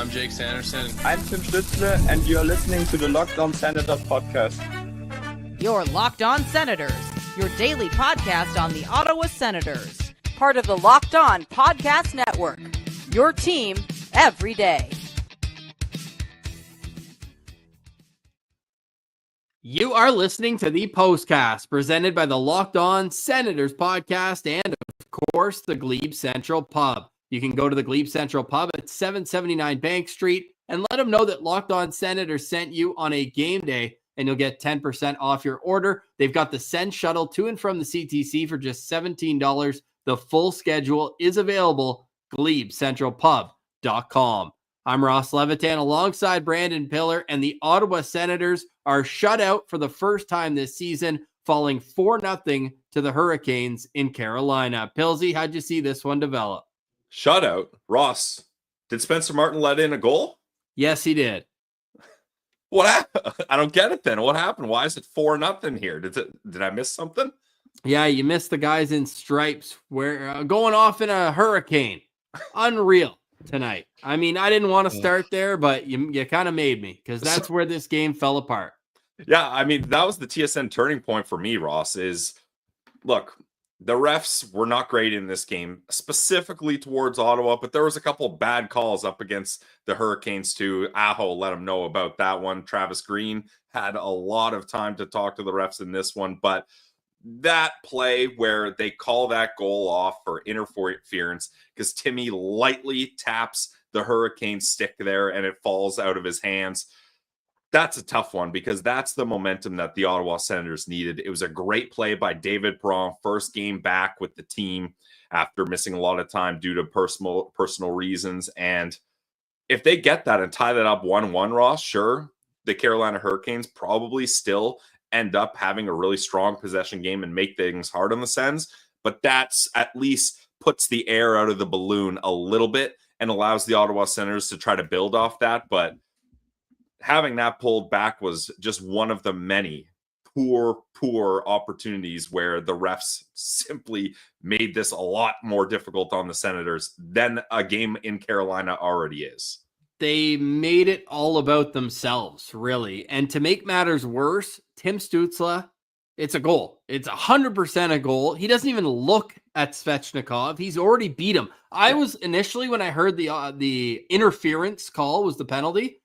I'm Jake Sanderson. I'm Tim Stützle, and you're listening to the Locked On Senators podcast. You're Locked On Senators, your daily podcast on the Ottawa Senators. Part of the Locked On Podcast Network, your team every day. You are listening to the Postcast, presented by the Locked On Senators podcast and, of course, the Glebe Central Pub. You can go to the Glebe Central Pub at 779 Bank Street and let them know that Locked On Senators sent you on a game day, and you'll get 10% off your order. They've got the Send Shuttle to and from the CTC for just $17. The full schedule is available, GlebeCentralPub.com. I'm Ross Levitan alongside Brandon Piller, and the Ottawa Senators are shut out for the first time this season, falling 4-0 to the Hurricanes in Carolina. Pilsy, how'd you see this one develop? Shutout. Ross, did Spencer Martin let in a goal? Yes, he did. What happened? I don't get it then. What happened? Why is it 4-0 here? Did I miss something? Yeah, you missed the guys in stripes where going off in a hurricane. Unreal tonight. I mean, I didn't want to start there, but you kind of made me, because that's where this game fell apart. Yeah, I mean, that was the TSN turning point for me, Ross, is, look, the refs were not great in this game, specifically towards Ottawa, but there was a couple bad calls up against the Hurricanes too. Aho let them know about that one. Travis Green had a lot of time to talk to the refs in this one, but that play where they call that goal off for interference because Timmy lightly taps the Hurricane stick there and it falls out of his hands. That's a tough one because that's the momentum that the Ottawa Senators needed. It was a great play by David Perron, first game back with the team after missing a lot of time due to personal reasons. And if they get that and tie that up 1-1, Ross, sure, the Carolina Hurricanes probably still end up having a really strong possession game and make things hard on the Sens. But that's at least puts the air out of the balloon a little bit and allows the Ottawa Senators to try to build off that. But having that pulled back was just one of the many poor opportunities where the refs simply made this a lot more difficult on the Senators than a game in Carolina already is. They made it all about themselves, really. And to make matters worse, Tim Stützle, it's a goal. It's 100% a goal. He doesn't even look at Svechnikov. He's already beat him. I was initially, when I heard the interference call was the penalty,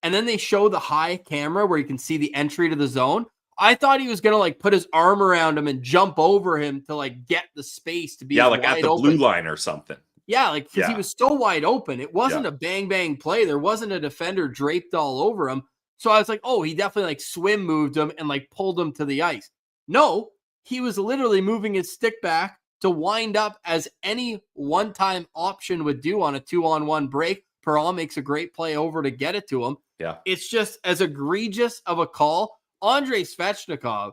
and then they show the high camera where you can see the entry to the zone, I thought he was going to like put his arm around him and jump over him to like get the space to be like at the open. blue line or something. Yeah, like because he was so wide open. It wasn't a bang play. There wasn't a defender draped all over him. So I was like, oh, he definitely like swim moved him and like pulled him to the ice. No, he was literally moving his stick back to wind up as any one-time option would do on a 2-on-1 break. Perron makes a great play over to get it to him. Yeah. It's just as egregious of a call. Andrei Svechnikov,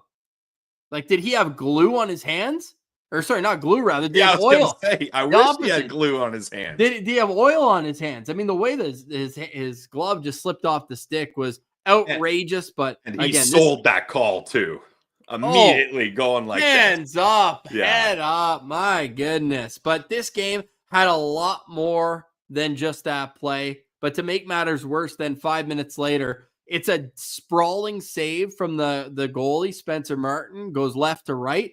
like, did he have glue on his hands? Or sorry, not glue, rather. Did he have oil? I wish he had glue on his hands. Did he have oil on his hands? I mean, the way that his glove just slipped off the stick was outrageous. But and he sold that call too. Immediately going like hands up, head up. My goodness. But this game had a lot more than just that play. But to make matters worse, then 5 minutes later, it's a sprawling save from the goalie, Spencer Martin, goes left to right.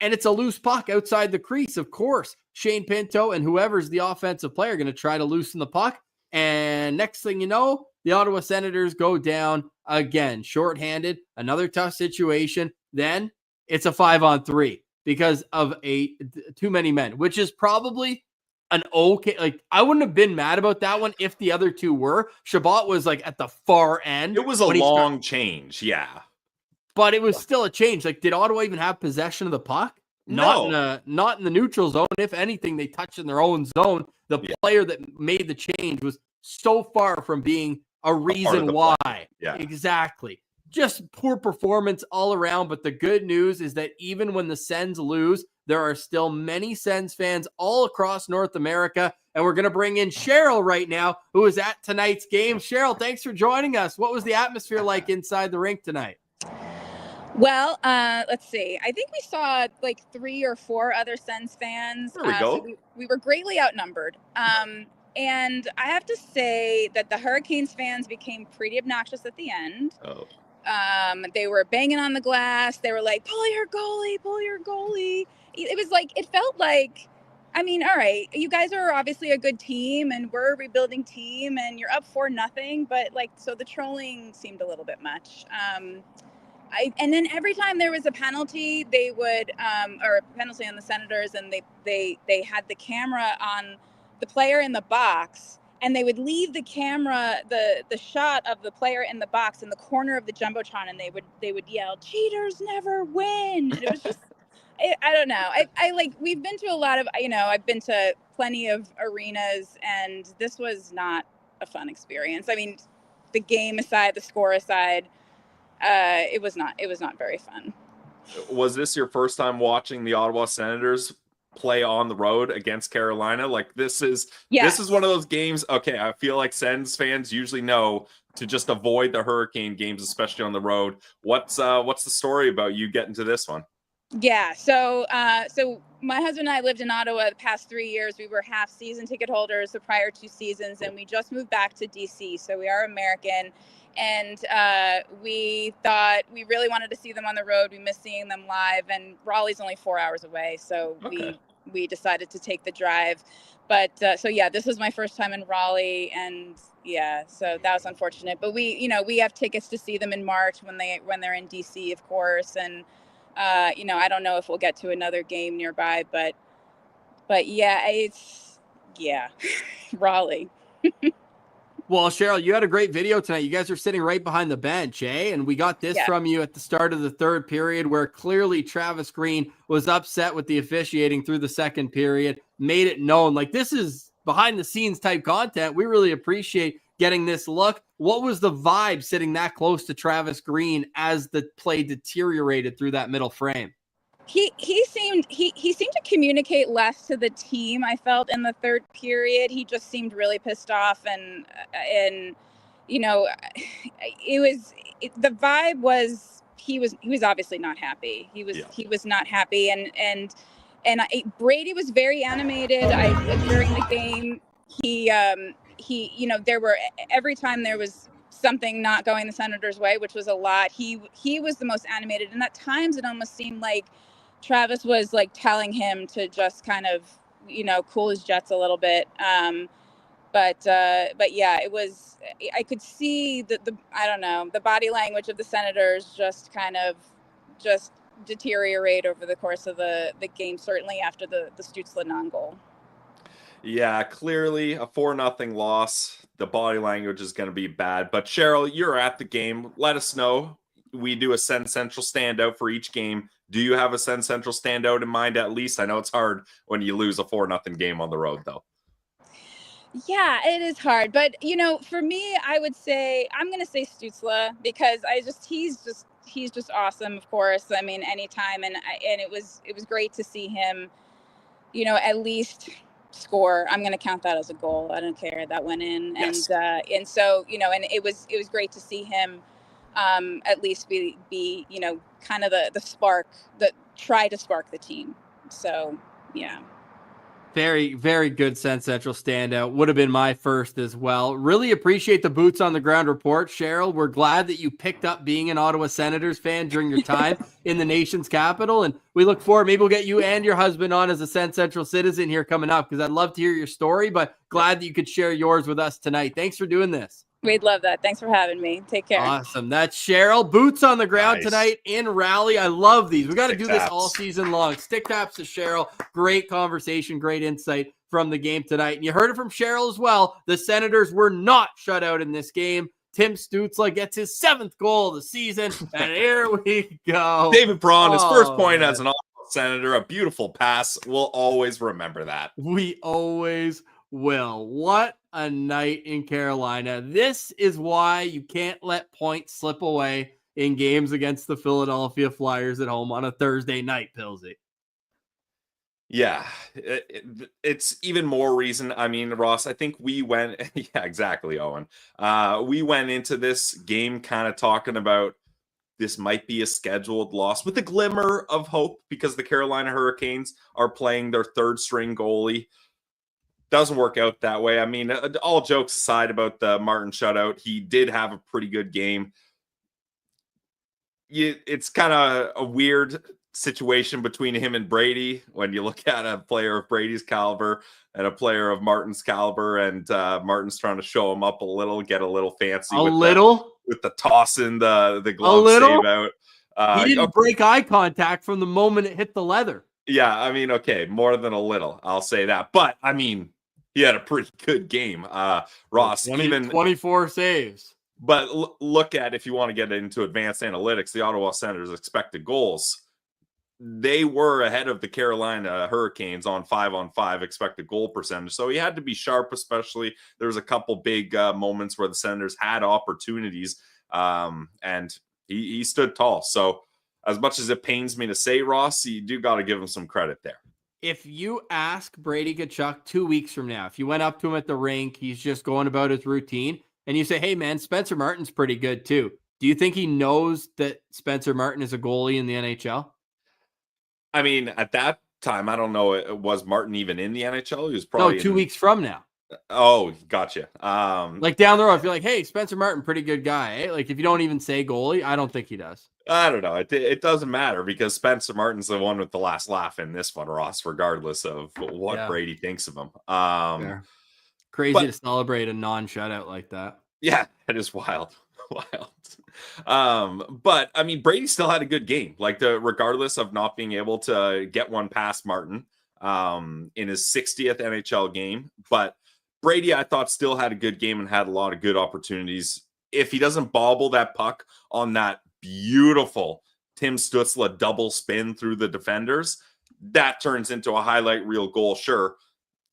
And it's a loose puck outside the crease. Of course, Shane Pinto and whoever's the offensive player are going to try to loosen the puck. And next thing you know, the Ottawa Senators go down again, shorthanded, another tough situation. Then it's a 5-on-3 because of too many men, which is probably an okay. Like, I wouldn't have been mad about that one if the other two were. Shabbat was like at the far end. It was a long change, but it was still a change. Like, did Ottawa even have possession of the puck? No. Not in the neutral zone. If anything, they touched in their own zone. The player that made the change was so far from being a reason why. Yeah, exactly. Just poor performance all around. But the good news is that even when the Sens lose, there are still many Sens fans all across North America. And we're going to bring in Cheryl right now, who is at tonight's game. Cheryl, thanks for joining us. What was the atmosphere like inside the rink tonight? Well, let's see. I think we saw like 3 or 4 other Sens fans. There we go. So we were greatly outnumbered. And I have to say that the Hurricanes fans became pretty obnoxious at the end. Oh. They were banging on the glass. They were like, pull your goalie, pull your goalie. It was like, it felt like, I mean, all right, you guys are obviously a good team and we're a rebuilding team and you're up 4-0, but like, so the trolling seemed a little bit much. And then every time there was a penalty, they would, or a penalty on the Senators, and they had the camera on the player in the box, and they would leave the camera, the shot of the player in the box in the corner of the Jumbotron, and they would yell, "Cheaters never win." And it was just, I don't know. I like, we've been to a lot of, I've been to plenty of arenas, and this was not a fun experience. I mean, the game aside, the score aside, it was not very fun. Was this your first time watching the Ottawa Senators play on the road against Carolina? Like, this is one of those games. Okay, I feel like Sens fans usually know to just avoid the Hurricane games, especially on the road. What's the story about you getting to this one? Yeah, so my husband and I lived in Ottawa the past 3 years. We were half season ticket holders the prior 2 seasons, and we just moved back to DC. So we are American, and we thought we really wanted to see them on the road. We miss seeing them live, and Raleigh's only 4 hours away, so we decided to take the drive. But so yeah, this was my first time in Raleigh, and yeah, so that was unfortunate. But we have tickets to see them in March when they're in DC, of course, and. I don't know if we'll get to another game nearby, but yeah, Raleigh. Well, Cheryl, you had a great video tonight. You guys are sitting right behind the bench, eh? And we got this from you at the start of the third period, where clearly Travis Green was upset with the officiating through the second period, made it known. Like, this is behind the scenes type content. We really appreciate getting this look. What was the vibe sitting that close to Travis Green as the play deteriorated through that middle frame? He seemed to communicate less to the team. I felt in the third period, he just seemed really pissed off, and the vibe was he was obviously not happy. He was not happy, and Brady was very animated. During the game, there were, every time there was something not going the Senators' way, which was a lot, he was the most animated. And at times it almost seemed like Travis was like telling him to just kind of, cool his jets a little bit. But yeah, it was, I could see the body language of the Senators just kind of deteriorate over the course of the game, certainly after the Stützle non-goal. Yeah, clearly a 4-0 loss. The body language is going to be bad. But Cheryl, you're at the game. Let us know. We do a Sens Central standout for each game. Do you have a Sens Central standout in mind at least? I know it's hard when you lose a 4-0 game on the road, though. Yeah, it is hard. But, for me, I would say, I'm going to say Stützle, because he's just awesome, of course. I mean, anytime. And it was great to see him, at least score. I'm going to count that as a goal. I don't care, that went in. Yes. And so, and it was great to see him at least be kind of the spark that try to spark the team. So, yeah. Very, very good Sens Central standout. Would have been my first as well. Really appreciate the boots on the ground report, Cheryl. We're glad that you picked up being an Ottawa Senators fan during your time in the nation's capital. And we look forward, maybe we'll get you and your husband on as a Sens Central citizen here coming up, because I'd love to hear your story, but glad that you could share yours with us tonight. Thanks for doing this. We'd love that. Thanks for having me. Take care. Awesome. That's Cheryl. Boots on the ground tonight in Raleigh. I love these. We got to do this all season long. Stick taps to Cheryl. Great conversation, great insight from the game tonight. And you heard it from Cheryl as well. The Senators were not shut out in this game. Tim Stützle gets his 7th goal of the season. And here we go. David Braun, his first point as an Ottawa Senator. A beautiful pass. We'll always remember that. We always will. What a night in Carolina. This is why you can't let points slip away in games against the Philadelphia Flyers at home on a Thursday night, Pilsy. Yeah, it's even more reason. I mean, Ross, I think we went, yeah, exactly, Owen. We went into this game kind of talking about this might be a scheduled loss with a glimmer of hope, because the Carolina Hurricanes are playing their 3rd string goalie. doesn't work out that way. I mean, all jokes aside about the Martin shutout, he did have a pretty good game. It's kind of a weird situation between him and Brady when you look at a player of Brady's caliber and a player of Martin's caliber, and Martin's trying to show him up a little, get a little fancy with the tossing the glove save out. He didn't break eye contact from the moment it hit the leather. Yeah, I mean, okay, more than a little, I'll say that. But I mean, he had a pretty good game. Ross, 24 saves. But look at, if you want to get into advanced analytics, the Ottawa Senators expected goals. They were ahead of the Carolina Hurricanes on 5-on-5 expected goal percentage. So he had to be sharp, especially there was a couple big moments where the Senators had opportunities, and he stood tall. So as much as it pains me to say, Ross, you do got to give him some credit there. If you ask Brady Tkachuk 2 weeks from now, if you went up to him at the rink, he's just going about his routine, and you say, hey, man, Spencer Martin's pretty good too. Do you think he knows that Spencer Martin is a goalie in the NHL? I mean, at that time, I don't know, was Martin even in the NHL? He was probably 2 weeks from now. Oh, gotcha. Like down the road, if you're like, hey, Spencer Martin, pretty good guy. Eh? Like if you don't even say goalie, I don't think he does. I don't know. It doesn't matter because Spencer Martin's the one with the last laugh in this one, Ross, regardless of what Brady thinks of him. Crazy to celebrate a non-shutout like that. Yeah, it is wild. But I mean, Brady still had a good game, like regardless of not being able to get one past Martin in his 60th NHL game. But Brady, I thought, still had a good game and had a lot of good opportunities. If he doesn't bobble that puck on that beautiful Tim Stützle double spin through the defenders, that turns into a highlight reel goal, sure,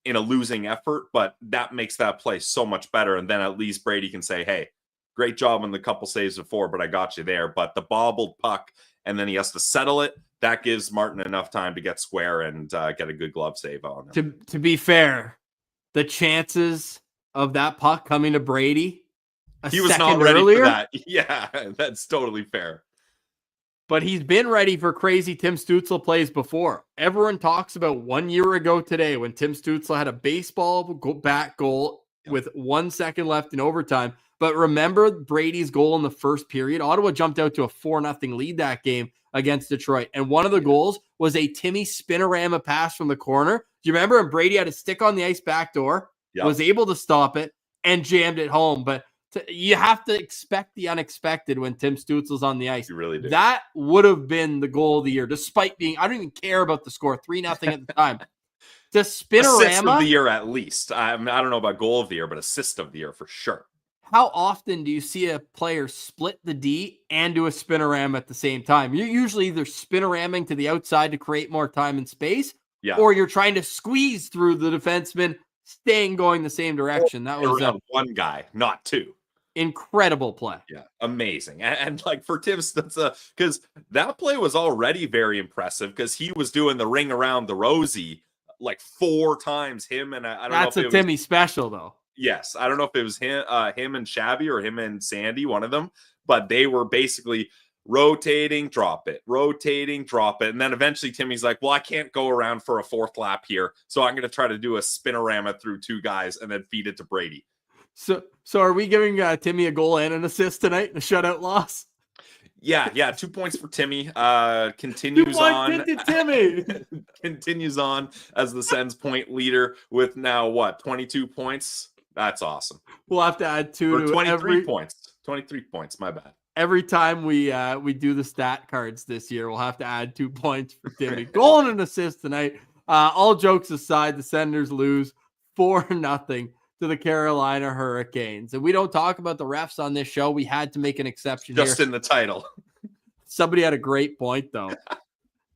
in a losing effort, but that makes that play so much better. And then at least Brady can say, hey, great job on the couple saves before, but I got you there. But the bobbled puck, and then he has to settle it. That gives Martin enough time to get square and get a good glove save on him. To be fair, the chances of that puck coming to Brady he was not ready earlier, for that. Yeah, that's totally fair. But he's been ready for crazy Tim Stützle plays before. Everyone talks about 1 year ago today when Tim Stützle had a baseball bat goal with 1 second left in overtime. But remember Brady's goal in the first period? Ottawa jumped out to a 4-0 lead that game against Detroit. And one of the goals was a Timmy spinorama pass from the corner. Do you remember? And Brady had a stick on the ice back door, was able to stop it, and jammed it home. But you have to expect the unexpected when Tim Stützle's on the ice. You really do. That would have been the goal of the year, despite being, I don't even care about the score, 3-0 at the time. The spinorama. Assist of the year at least. I don't know about goal of the year, but assist of the year for sure. How often do you see a player split the D and do a spinorama at the same time? You're usually either spinoramming to the outside to create more time and space, or you're trying to squeeze through the defenseman, staying going the same direction. That was one guy, not two. Incredible play. Yeah, amazing. And like for Tim Stützle, because that play was already very impressive because he was doing the ring around the Rosie like 4 times. Him and I don't know. That's a Timmy special though. Yes, I don't know if it was him and Shabby or him and Sandy, one of them, but they were basically rotating, drop it, rotating, drop it. And then eventually Timmy's like, well, I can't go around for a 4th lap here. So I'm going to try to do a spinorama through 2 guys and then feed it to Brady. So are we giving Timmy a goal and an assist tonight in a shutout loss? Yeah. 2 points for Timmy. Continues on. Timmy continues on as the Sens point leader with now 22 points. That's awesome. We'll have to add 2 to 23 points. 23 points. My bad. Every time we do the stat cards this year, we'll have to add 2 points for Timmy. Goal and an assist tonight. All jokes aside, the Senators lose 4-0 to the Carolina Hurricanes. And we don't talk about the refs on this show. We had to make an exception just here. In the title. Somebody had a great point, though.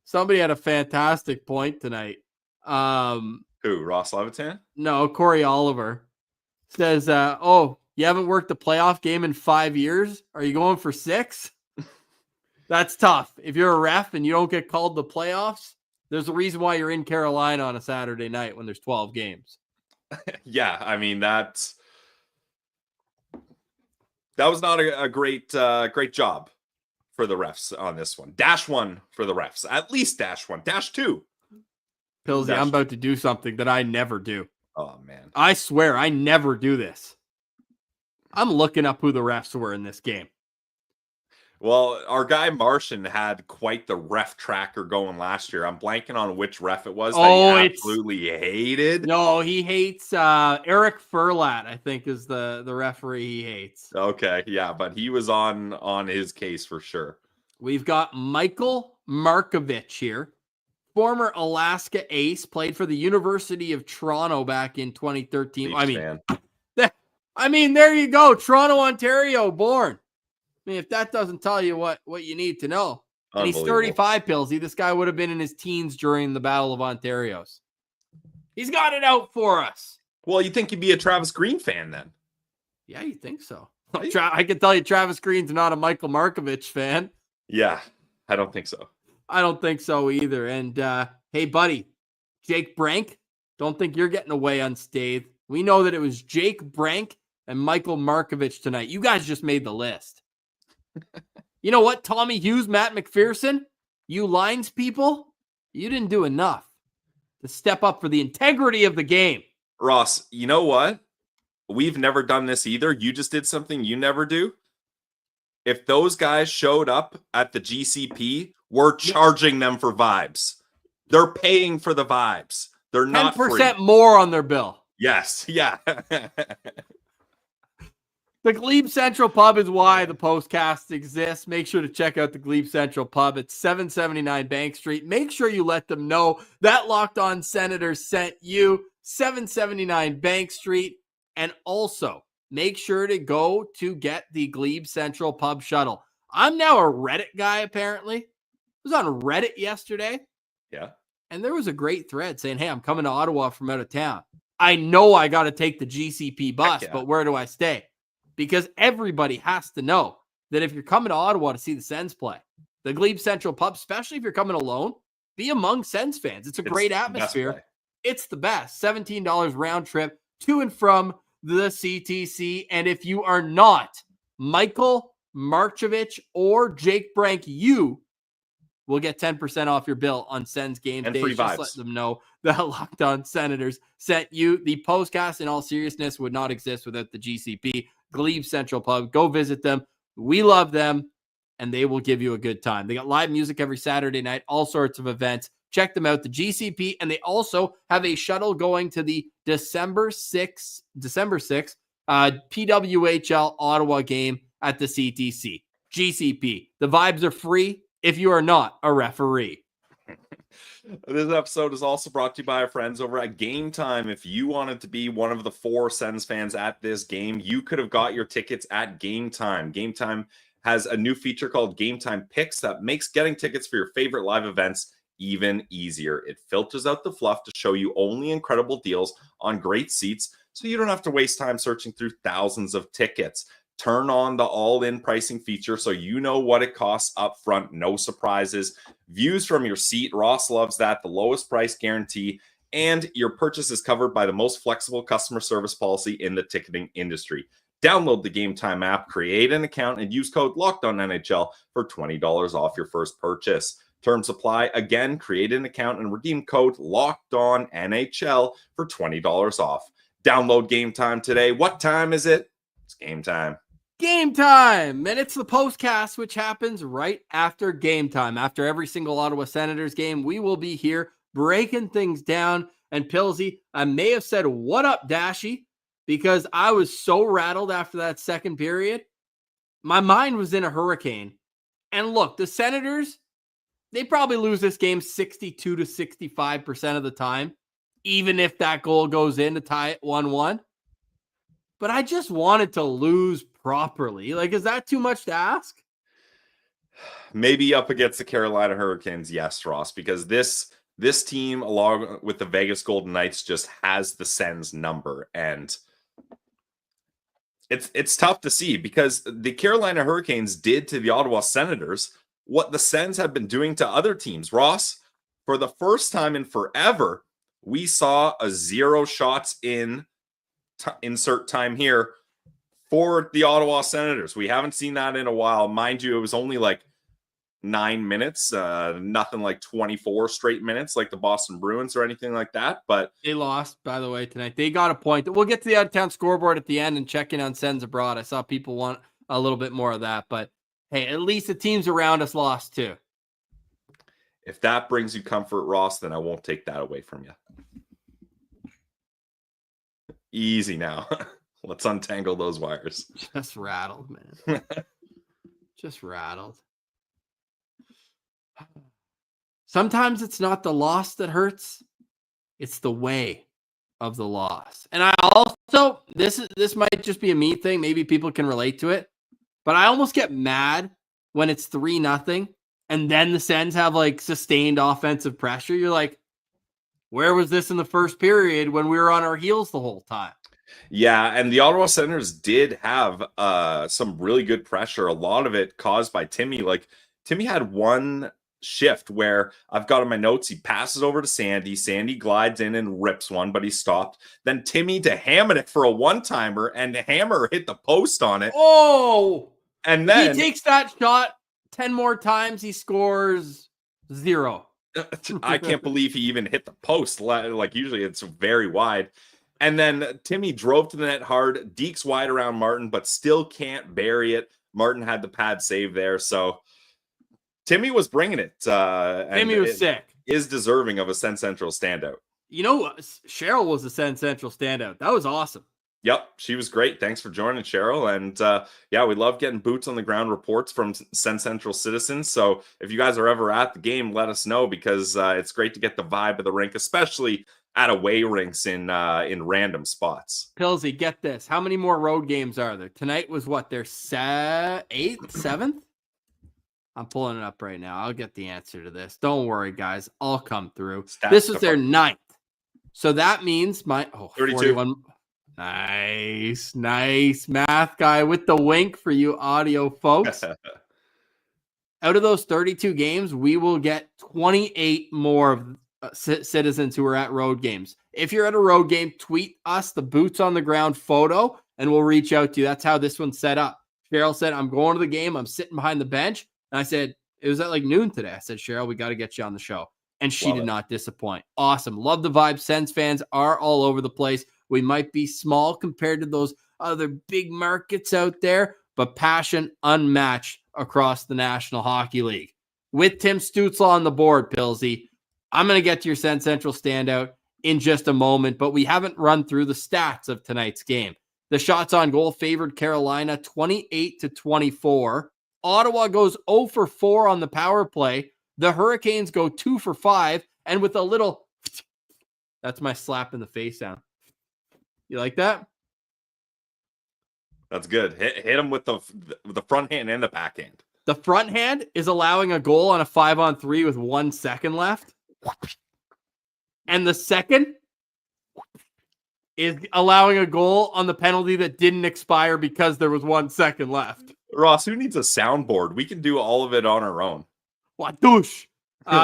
Somebody had a fantastic point tonight. Who, Ross Levitan? No, Corey Oliver says, you haven't worked a playoff game in 5 years? Are you going for 6? That's tough. If you're a ref and you don't get called the playoffs, there's a reason why you're in Carolina on a Saturday night when there's 12 games. Yeah, I mean, that was not a great job for the refs on this one. -1 for the refs. At least -1. -2. Pillsy, I'm about to do something that I never do. Oh, man. I swear, I never do this. I'm looking up who the refs were in this game. Well, our guy Martian had quite the ref tracker going last year. I'm blanking on which ref it was that he absolutely hated. No, he hates Eric Furlat, I think, is the referee he hates. Okay, yeah, but he was on his case for sure. We've got Michael Markovich here. Former Alaska ace, played for the University of Toronto back in 2013. I mean, there you go. Toronto, Ontario, born. I mean, if that doesn't tell you what you need to know. And he's 35, Pillsy. This guy would have been in his teens during the Battle of Ontario's. He's got it out for us. Well, you think he'd be a Travis Green fan then? Yeah, you think so. I can tell you Travis Green's not a Michael Markovich fan. Yeah, I don't think so. I don't think so either. And hey, buddy, Jake Brank, don't think you're getting away unscathed. We know that it was Jake Brank and Michael Markovich tonight. You guys just made the list. You know what, Tommy Hughes, Matt McPherson, you lines people, you didn't do enough to step up for the integrity of the game. Ross, you know what? We've never done this either. You just did something you never do. If those guys showed up at the GCP, we're charging them for vibes. They're paying for the vibes. They're not 10% more on their bill. Yes. Yeah. The Glebe Central Pub is why the Postcast exists. Make sure to check out the Glebe Central Pub at 779 Bank Street. Make sure you let them know that Locked On Senators sent you. 779 Bank Street. And also, make sure to go to get the Glebe Central Pub shuttle. I'm now a Reddit guy, apparently. I was on Reddit yesterday. Yeah. And there was a great thread saying, hey, I'm coming to Ottawa from out of town. I know I got to take the GCP bus, but where do I stay? Because everybody has to know that if you're coming to Ottawa to see the Sens play, the Glebe Central Pub, especially if you're coming alone, be among Sens fans. It's a great atmosphere. It's the best. $17 round trip to and from the CTC. And if you are not Michael Markovich or Jake Brank, you will get 10% off your bill on Sens game and days. free Just vibes. let them know the Locked On Senators sent you. The Postcast, in all seriousness, would not exist without the GCP. Glebe Central Pub. Go visit them. We love them, and they will give you a good time. They got live music every Saturday night, all sorts of events. Check them out, the GCP, and they also have a shuttle going to the December 6th PWHL Ottawa game at the CTC. GCP. The vibes are free if you are not a referee. This episode is also brought to you by our friends over at Game Time. If you wanted to be one of the 4 Sens fans at this game, you could have got your tickets at Game Time. Game Time has a new feature called Game Time Picks that makes getting tickets for your favorite live events even easier. It filters out the fluff to show you only incredible deals on great seats, so you don't have to waste time searching through thousands of tickets. Turn on the all-in pricing feature so you know what it costs up front. No surprises. Views from your seat. Ross loves that. The lowest price guarantee. And your purchase is covered by the most flexible customer service policy in the ticketing industry. Download the Game Time app, create an account, and use code LOCKEDONNHL for $20 off your first purchase. Terms apply. Again, create an account and redeem code LOCKEDONNHL for $20 off. Download Game Time today. What time is it? It's game time. Game time! And it's the Postcast, which happens right after game time. After every single Ottawa Senators game, we will be here breaking things down. And Pillsy, I may have said, what up, Dashy? Because I was so rattled after that second period. My mind was in a hurricane. And look, the Senators, they probably lose this game 62 to 65% of the time, even if that goal goes in to tie it 1-1. But I just wanted to lose properly. Like, is that too much to ask? Maybe up against the Carolina Hurricanes, yes, Ross, because this team, along with the Vegas Golden Knights, just has the Sens number. And it's tough to see because the Carolina Hurricanes did to the Ottawa Senators what the Sens have been doing to other teams. Ross, for the first time in forever, we saw a 0 shots in insert time here for the Ottawa Senators. We haven't seen that in a while. Mind you, it was only like 9 minutes, nothing like 24 straight minutes like the Boston Bruins or anything like that. But they lost, by the way, tonight. They got a point. We'll get to the out-of-town scoreboard at the end and check in on Sens abroad. I saw people want a little bit more of that, but hey, at least the teams around us lost too. If that brings you comfort, Ross, then I won't take that away from you. Easy now. Let's untangle those wires. Just rattled, man. Just rattled. Sometimes it's not the loss that hurts. It's the way of the loss. And I also, this might just be a me thing. Maybe people can relate to it. But I almost get mad when it's 3-0 and then the Sens have like sustained offensive pressure. You're like, where was this in the first period when we were on our heels the whole time? Yeah, and the Ottawa Senators did have some really good pressure. A lot of it caused by Timmy. Like, Timmy had one shift where I've got in my notes, he passes over to Sandy. Sandy glides in and rips one, but he stopped. Then Timmy to Hammer it for a one-timer, and the Hammer hit the post on it. Oh! And then he takes that shot 10 more times, he scores 0. I can't believe he even hit the post. Like, usually it's very wide. And then Timmy drove to the net hard. Deeks wide around Martin, but still can't bury it. Martin had the pad save there. So Timmy was bringing it. Timmy was sick. Is deserving of a Sen Central standout. You know, Cheryl was a Sen Central standout. That was awesome. Yep, she was great. Thanks for joining, Cheryl. And yeah, we love getting boots on the ground reports from Sen Central citizens. So if you guys are ever at the game, let us know, because it's great to get the vibe of the rink, especially at away rinks in random spots. Pillsy, get this. How many more road games are there? Tonight was what, their 8th, 7th? I'm pulling it up right now. I'll get the answer to this. Don't worry, guys. I'll come through. This is their 9th. So that means 32. 41. Nice math guy with the wink for you audio folks. Out of those 32 games, we will get 28 more of citizens who are at road games. If you're at a road game, tweet us the boots on the ground photo and we'll reach out to you. That's how this one's set up. Cheryl said, I'm going to the game. I'm sitting behind the bench. And I said, it was at like noon today. I said, Cheryl, we got to get you on the show. And she did not disappoint. Awesome. Love the vibe. Sens fans are all over the place. We might be small compared to those other big markets out there, but passion unmatched across the National Hockey League. With Tim Stützle on the board, Pillsy, I'm going to get to your Sen Central standout in just a moment, but we haven't run through the stats of tonight's game. The shots on goal favored Carolina 28-24. Ottawa goes 0 for 4 on the power play. The Hurricanes go 2 for 5, and with a little, that's my slap in the face sound. You like that? That's good. Hit him with the front hand and the backhand. The front hand is allowing a goal on a 5-on-3 with 1 second left. And the second is allowing a goal on the penalty that didn't expire because there was 1 second left. Ross, who needs a soundboard? We can do all of it on our own. What douche?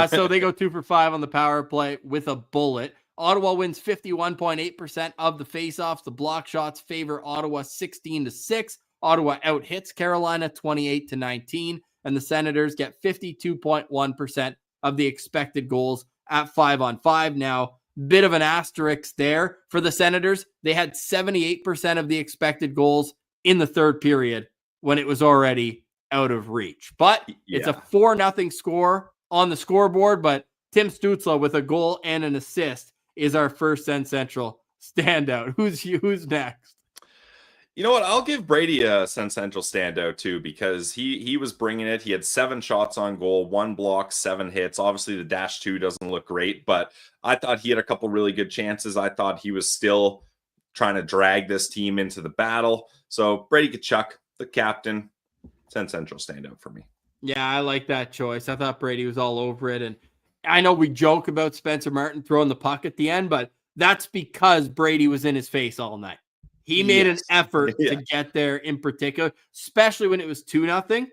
So they go 2 for 5 on the power play with a bullet. Ottawa wins 51.8% of the faceoffs. The block shots favor Ottawa 16-6. Ottawa out-hits Carolina 28-19. And the Senators get 52.1% of the expected goals at 5-on-5. Now, bit of an asterisk there for the Senators. They had 78% of the expected goals in the third period when it was already out of reach. But it's a 4-0 score on the scoreboard. But Tim Stützle with a goal and an assist is our first Sen Central standout. Who's next? You know what? I'll give Brady a Sen Central standout too, because he was bringing it. He had 7 shots on goal, 1 block, 7 hits. Obviously, the -2 doesn't look great, but I thought he had a couple really good chances. I thought he was still trying to drag this team into the battle. So Brady Tkachuk, the captain, Sen Central standout for me. Yeah, I like that choice. I thought Brady was all over it. And I know we joke about Spencer Martin throwing the puck at the end, but that's because Brady was in his face all night. He made an effort to get there in particular, especially when it was 2-0.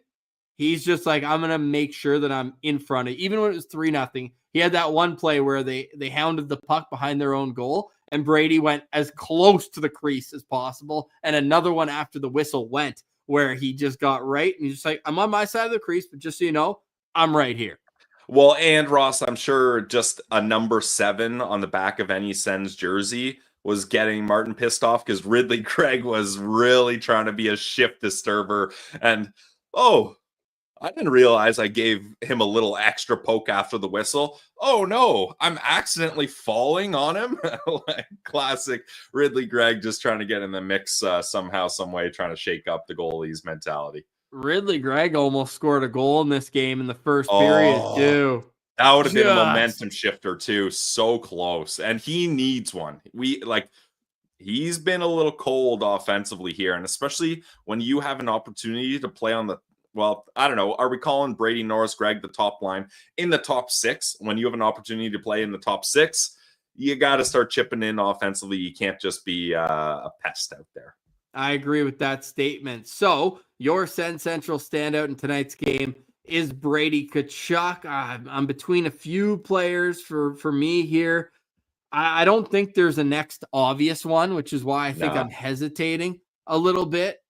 He's just like, I'm going to make sure that I'm in front of, even when it was 3-0. He had that one play where they hounded the puck behind their own goal, and Brady went as close to the crease as possible. And another one after the whistle went where he just got right. And he's just like, I'm on my side of the crease, but just so you know, I'm right here. Well, and Ross, I'm sure just a number 7 on the back of any Sens jersey was getting Martin pissed off because Ridley Craig was really trying to be a shift disturber. And, I didn't realize I gave him a little extra poke after the whistle. Oh no, I'm accidentally falling on him. Like classic Ridley Gregg just trying to get in the mix somehow, some way, trying to shake up the goalie's mentality. Ridley Gregg almost scored a goal in this game in the first period too. That would have been a momentum shifter too. So close. And he needs one. He's been a little cold offensively here. And especially when you have an opportunity to play on the, well, I don't know. Are we calling Brady, Norris, Gregg the top line in the top 6? When you have an opportunity to play in the top 6, you got to start chipping in offensively. You can't just be a pest out there. I agree with that statement. So your Sen Central standout in tonight's game is Brady Tkachuk. I'm between a few players for me here. I don't think there's a next obvious one, which is why I think I'm hesitating a little bit.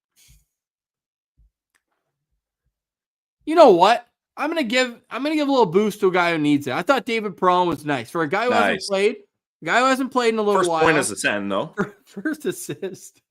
You know what? I'm gonna give a little boost to a guy who needs it. I thought David Perron was nice for a guy who hasn't played. A guy who hasn't played in a little while. First point as a Sen, though. First assist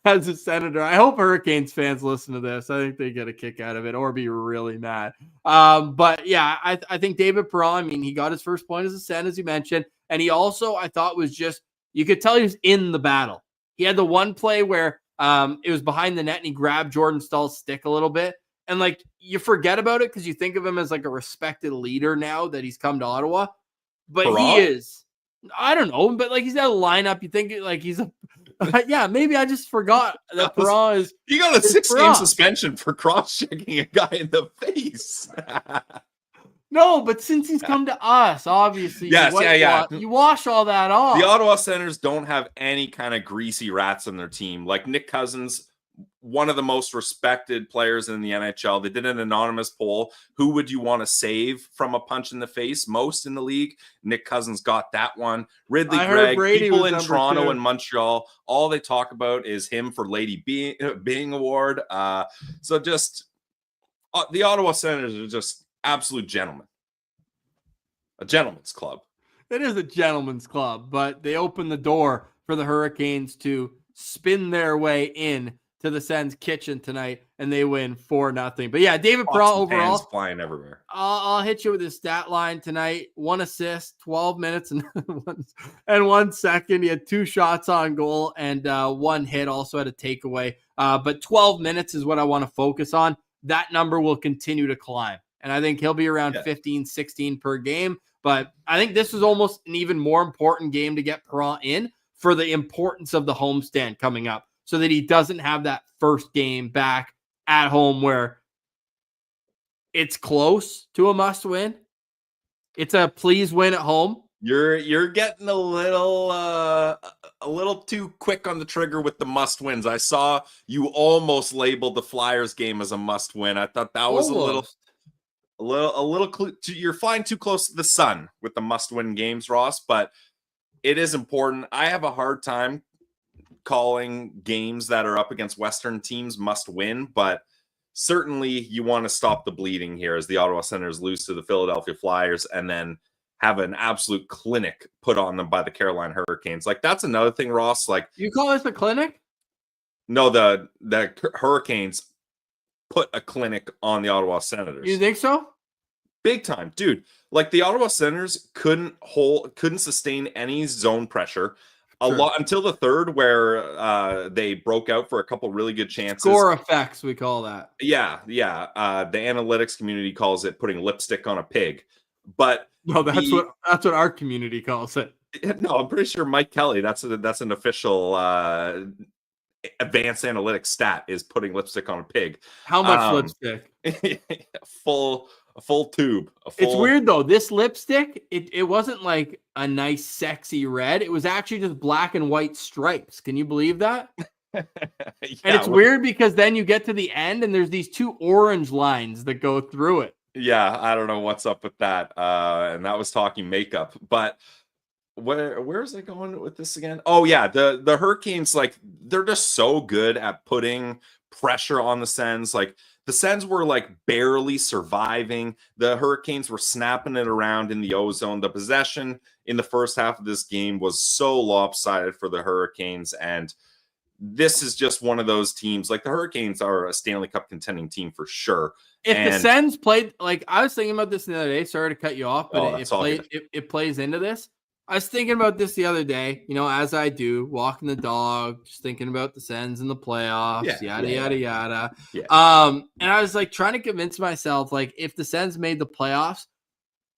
as a Senator. I hope Hurricanes fans listen to this. I think they get a kick out of it or be really mad. But yeah, I think David Perron, he got his first point as a Sen, as you mentioned. And he also, I thought, was just, you could tell he was in the battle. He had the one play where it was behind the net and he grabbed Jordan Stahl's stick a little bit. And you forget about it because you think of him as a respected leader now that he's come to Ottawa. But Perron? He is, I don't know, but he's got a lineup. You think he's a, yeah, maybe I just forgot that Perron is. You got a 6-game suspension for cross-checking a guy in the face. No, but since he's come to us, obviously, you wash all that off. The Ottawa Senators don't have any kind of greasy rats on their team. Like Nick Cousins, one of the most respected players in the NHL. They did an anonymous poll. Who would you want to save from a punch in the face most in the league? Nick Cousins got that one. Ridley Gregg, people in Toronto and Montreal, all they talk about is him for Lady Being Award. So just the Ottawa Senators are just absolute gentlemen. A gentleman's club. It is a gentleman's club, but they open the door for the Hurricanes to spin their way in to the Sens kitchen tonight, and they win 4-0. But yeah, David Perron overall flying everywhere. I'll hit you with his stat line tonight: 1 assist, 12 minutes and 1 second. He had 2 shots on goal and 1 hit. Also had a takeaway. But 12 minutes is what I want to focus on. That number will continue to climb, and I think he'll be around 15, 16 per game. But I think this is almost an even more important game to get Perron in for the importance of the homestand coming up, so that he doesn't have that first game back at home where it's close to a must win. It's a please win at home. You're getting a little too quick on the trigger with the must wins. I saw you almost labeled the Flyers game as a must win. I thought that was almost. a little you're flying too close to the sun with the must win games, Ross, but it is important. I have a hard time calling games that are up against Western teams must win, but certainly you want to stop the bleeding here as the Ottawa Senators lose to the Philadelphia Flyers and then have an absolute clinic put on them by the Carolina Hurricanes. That's another thing, Ross. You call this a clinic? No, the Hurricanes put a clinic on the Ottawa Senators. You think so? Big time, dude. The Ottawa Senators couldn't sustain any zone pressure. A lot until the third, where they broke out for a couple really good chances. Score effects, we call that. Yeah. The analytics community calls it putting lipstick on a pig. But no, that's what our community calls it. No, I'm pretty sure Mike Kelly. That's an official advanced analytics stat is putting lipstick on a pig. How much lipstick? A full tube. It's weird though. This lipstick, it wasn't like a nice, sexy red. It was actually just black and white stripes. Can you believe that? And it's weird because then you get to the end and there's these 2 orange lines that go through it. Yeah, I don't know what's up with that. And that was talking makeup. But where's it going with this again? Oh yeah, the Hurricanes, they're just so good at putting pressure on the Sens. The Sens were like barely surviving. The Hurricanes were snapping it around in the ozone. The possession in the first half of this game was so lopsided for the Hurricanes. And this is just one of those teams. Like, the Hurricanes are a Stanley Cup contending team for sure. If the Sens played, like, I was thinking about this the other day. Sorry to cut you off, but it plays into this. I was thinking about this the other day, as I do, walking the dog, just thinking about the Sens in the playoffs, yada. Yeah. And I was like trying to convince myself, like, if the Sens made the playoffs,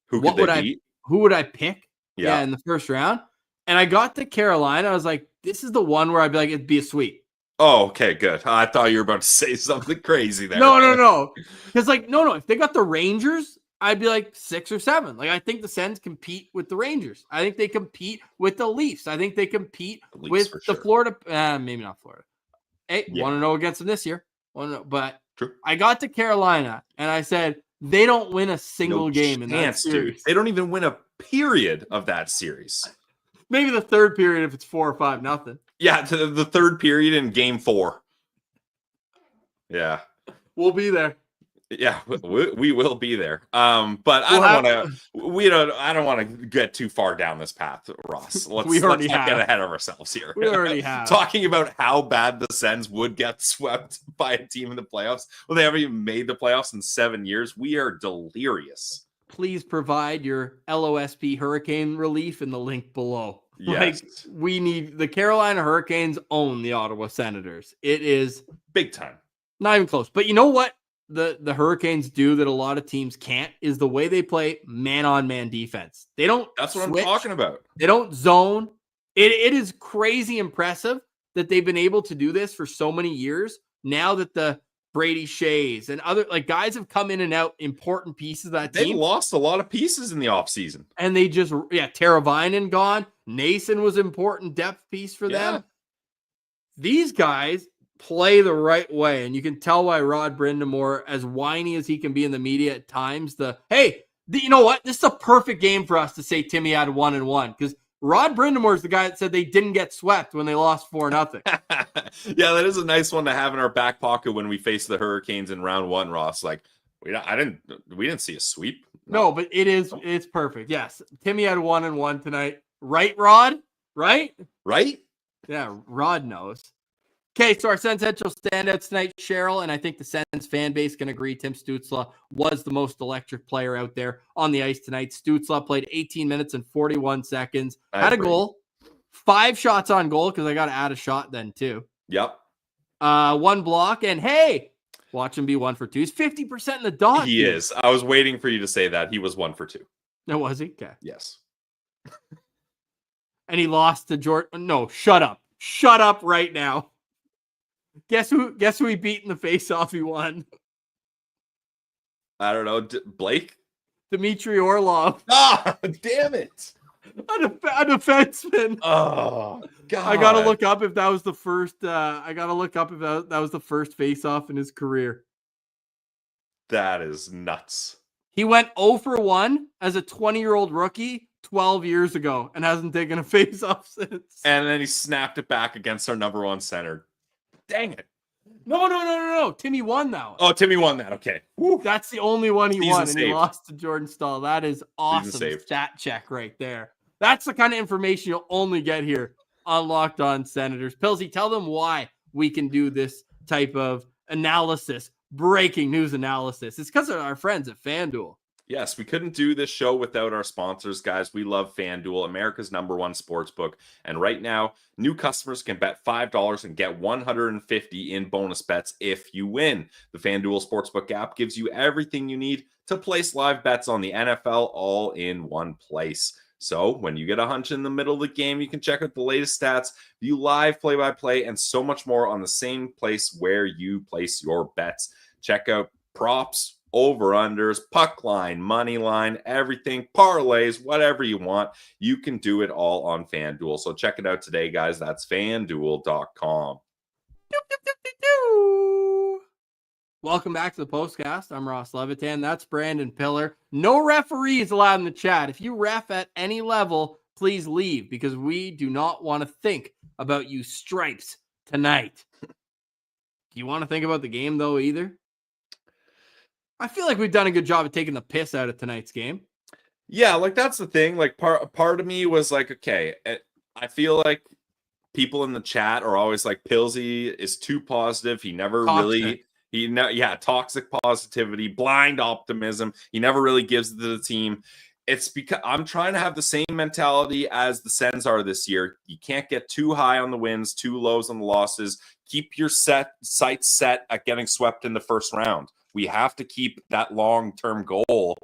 who would I pick? Yeah, in the first round. And I got to Carolina. I was like, this is the one where I'd be like, it'd be a sweep. Oh, okay, good. I thought you were about to say something crazy there. No. Because, like, no. If they got the Rangers, I'd be like 6 or 7. Like, I think the Sens compete with the Rangers. I think they compete with the Leafs. I think they compete with the Florida. Maybe not Florida. Hey, want to know against them this year? But True. I got to Carolina, and I said, they don't win a single game in that series. Dude. They don't even win a period of that series. Maybe the third period if it's 4 or 5-0. Yeah, to the third period in game 4. Yeah. We'll be there. Yeah, we will be there. But I don't want to get too far down this path, Ross. Let's not get ahead of ourselves here. We already have. Talking about how bad the Sens would get swept by a team in the playoffs. Well, they haven't even made the playoffs in 7 years. We are delirious. Please provide your LOSP hurricane relief in the link below. Yes. Like, we need the Carolina Hurricanes own the Ottawa Senators. It is big time. Not even close. But you know what the Hurricanes do that a lot of teams can't is the way they play man-on-man defense. They don't That's what switch. I'm talking about. They don't zone. It is crazy impressive that they've been able to do this for so many years. Now that the Brady Shays and other guys have come in and out, important pieces of that team. They lost a lot of pieces in the offseason. And they just, Teravainen gone. Nason was important depth piece for them. These guys play the right way. And you can tell why Rod Brindamore, as whiny as he can be in the media at times, you know what? This is a perfect game for us to say Timmy had 1-1 because Rod Brindamore is the guy that said they didn't get swept when they lost 4-0. Yeah, that is a nice one to have in our back pocket when we face the Hurricanes in round 1, Ross. Like, we didn't see a sweep. No, but it's perfect. Yes. Timmy had 1-1 tonight. Right, Rod? Right? Yeah, Rod knows. Okay, so our Sens Central standouts tonight, Cheryl, and I think the Sens fan base can agree Tim Stützle was the most electric player out there on the ice tonight. Stützle played 18 minutes and 41 seconds. Had a goal. 5 shots on goal because I got to add a shot then too. Yep. 1 block, and hey, watch him be 1 for 2. He's 50% in the dot. He is. I was waiting for you to say that. He was 1 for 2. No, was he? Okay. Yes. And he lost to Jordan. No, shut up. Shut up right now. Guess who he beat in the face-off he won? I don't know. Blake? Dmitry Orlov. Ah, damn it. A defenseman. Oh, God. I got to look up if that was the first. That was the first face-off in his career. That is nuts. He went 0 for 1 as a 20-year-old rookie 12 years ago and hasn't taken a face-off since. And then he snapped it back against our number 1 center. Dang it. No. Timmy won that one. Oh, Timmy won that. Okay. Woo. That's the only one he won, and saved. he lost to Jordan Stahl. That is awesome stat check right there. That's the kind of information you'll only get here on Locked On Senators. Pilsy, tell them why we can do this type of analysis, breaking news analysis. It's because of our friends at FanDuel. Yes, we couldn't do this show without our sponsors, guys. We love FanDuel, America's #1 sportsbook. And right now, new customers can bet $5 and get $150 in bonus bets if you win. The FanDuel Sportsbook app gives you everything you need to place live bets on the NFL all in one place. So when you get a hunch in the middle of the game, you can check out the latest stats, view live play-by-play, and so much more on the same place where you place your bets. Check out props, over-unders, puck line, money line, everything, parlays, whatever you want. You can do it all on FanDuel. So check it out today, guys. That's FanDuel.com. Welcome back to the Postcast. I'm Ross Levitan. That's Brandon Piller. No referees allowed in the chat. If you ref at any level, please leave because we do not want to think about you stripes tonight. Do you want to think about the game, though, either? I feel like we've done a good job of taking the piss out of tonight's game. Yeah, like that's the thing. Like part of me was like, okay, I feel like people in the chat are always like, Pilsy is too positive. He never toxic positivity, blind optimism. He never really gives it to the team. It's because I'm trying to have the same mentality as the Sens are this year. You can't get too high on the wins, too lows on the losses. Keep your sights set at getting swept in the first round. We have to keep that long-term goal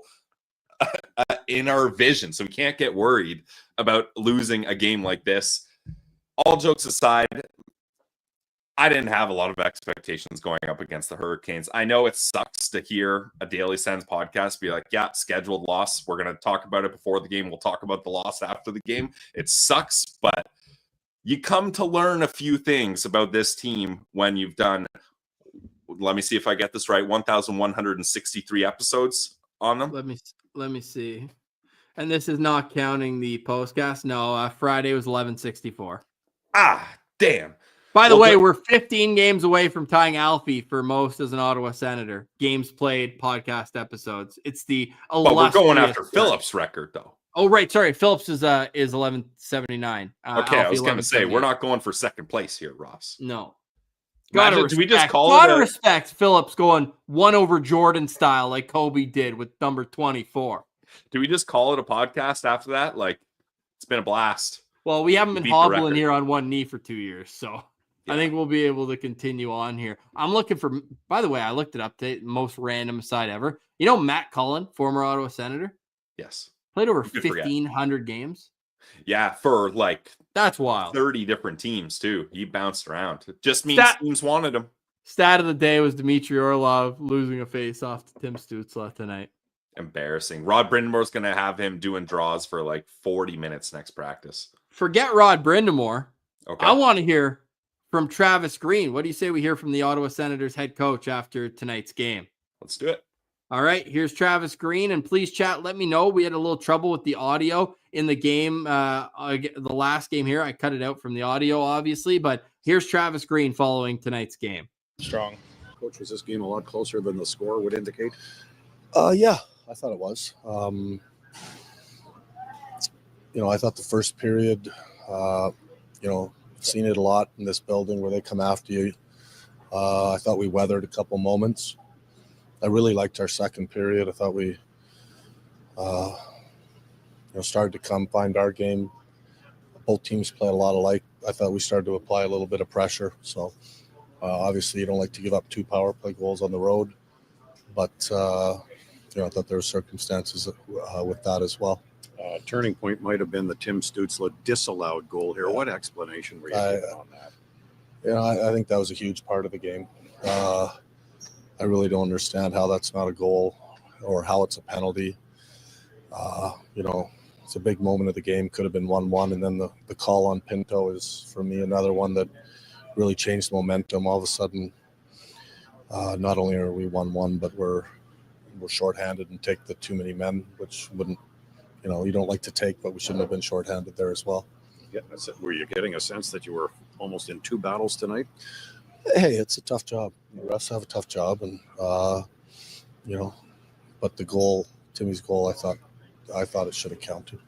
in our vision. So we can't get worried about losing a game like this. All jokes aside, I didn't have a lot of expectations going up against the Hurricanes. I know it sucks to hear a Daily Sens podcast be like, yeah, scheduled loss. We're going to talk about it before the game. We'll talk about the loss after the game. It sucks, but you come to learn a few things about this team when you've done, let me see if I get this right, 1,163 episodes on them. Let me see. And this is not counting the postcast. No, Friday was 1164. Ah, damn. By the way, we're 15 games away from tying Alfie for most as an Ottawa Senator. Games played, podcast episodes. It's the But we're going after Phillips' record, though. Oh, right. Sorry. Phillips is 1179. Okay, I was going to say, we're not going for second place here, Ross. No. Do we just call it? Respect Phillips going one over Jordan style like Kobe did with number 24. Do we just call it a podcast after that? Like, it's been a blast. Well, we haven't been hobbling here on one knee for 2 years, so yeah. I think we'll be able to continue on here. I'm looking for, by the way, I looked it up today, most random aside ever. You know Matt Cullen, former Ottawa Senator? Yes. Played over 1,500 games. Yeah, for like that's wild. 30 different teams too. He bounced around. It just means teams wanted him. Stat of the day was Dmitry Orlov losing a face off to Tim Stützle tonight. Embarrassing. Rod Brind'Amour's going to have him doing draws for like 40 minutes next practice. Forget Rod Brind'Amour. Okay. I want to hear from Travis Green. What do you say we hear from the Ottawa Senators head coach after tonight's game? Let's do it. All right, here's Travis Green, and please chat. Let me know. We had a little trouble with the audio in the game, the last game here. I cut it out from the audio, obviously, but here's Travis Green following tonight's game. Strong. Coach, was this game a lot closer than the score would indicate? Yeah, I thought it was. I thought the first period, seen it a lot in this building where they come after you. I thought we weathered a couple moments. I really liked our second period. I thought we, started to find our game. Both teams played a lot alike. I thought we started to apply a little bit of pressure. So, obviously, you don't like to give up 2 power play goals on the road. But, I thought there were circumstances with that as well. Turning point might have been the Tim Stützle disallowed goal here. What explanation were you giving on that? I think that was a huge part of the game. I really don't understand how that's not a goal or how it's a penalty. It's a big moment of the game. Could have been 1-1. And then the call on Pinto is, for me, another one that really changed the momentum. All of a sudden, not only are we 1-1, but we're shorthanded and take the too many men, which wouldn't, you don't like to take, but we shouldn't have been shorthanded there as well. Yeah, that's it. Were you getting a sense that you were almost in 2 battles tonight? Hey, it's a tough job. The refs have a tough job, and but the goal, Timmy's goal, I thought it should have counted.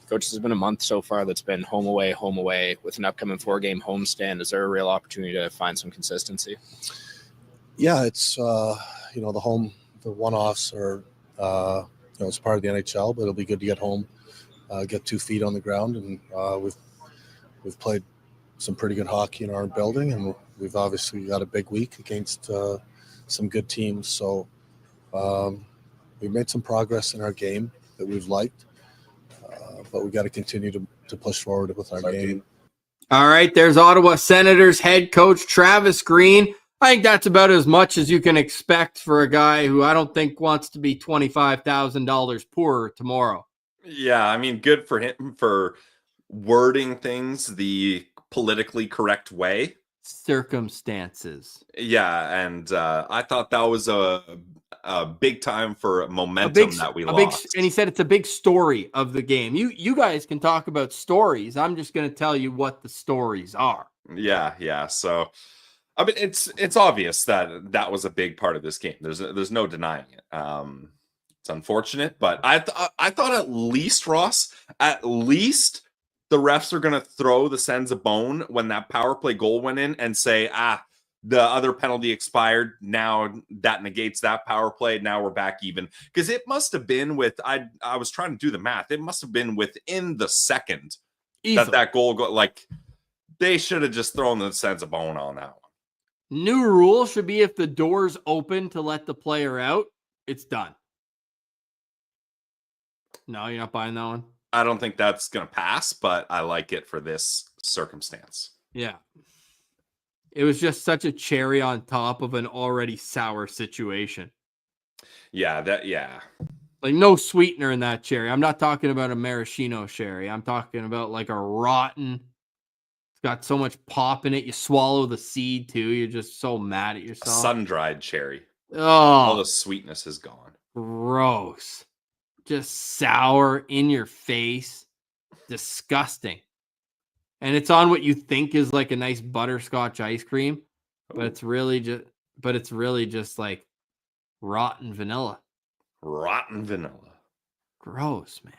Coach, this has been a month so far that's been home away with an upcoming 4-game homestand. Is there a real opportunity to find some consistency? Yeah, it's the one-offs are it's part of the NHL, but it'll be good to get home, get 2 feet on the ground, and we've played some pretty good hockey in our building, and we've obviously got a big week against some good teams. So we've made some progress in our game that we've liked, but we got to continue to push forward with our game. All right, there's Ottawa Senators head coach Travis Green. I think that's about as much as you can expect for a guy who I don't think wants to be $25,000 poorer tomorrow. Yeah, I mean, good for him for wording things the politically correct way. Circumstances. Yeah, and I thought that was a big time for momentum that we lost. And he said it's a big story of the game. You guys can talk about stories. I'm just going to tell you what the stories are. Yeah. So I mean, it's obvious that was a big part of this game. There's no denying it. It's unfortunate, but I thought at least, Ross, at least the refs are going to throw the Sens a bone when that power play goal went in and say, the other penalty expired. Now that negates that power play. Now we're back even. Because it must have been I was trying to do the math. It must have been within the second that goal like they should have just thrown the Sens a bone on that one. New rule should be if the door's open to let the player out, it's done. No, you're not buying that one? I don't think that's going to pass, but I like it for this circumstance. Yeah. It was just such a cherry on top of an already sour situation. Yeah. Like no sweetener in that cherry. I'm not talking about a maraschino cherry. I'm talking about like a rotten, it's got so much pop in it. You swallow the seed too. You're just so mad at yourself. Sun-dried cherry. Oh, all the sweetness is gone. Gross. Just sour in your face. Disgusting. And it's on what you think is like a nice butterscotch ice cream, but it's really just like rotten vanilla. Rotten vanilla. Gross, man.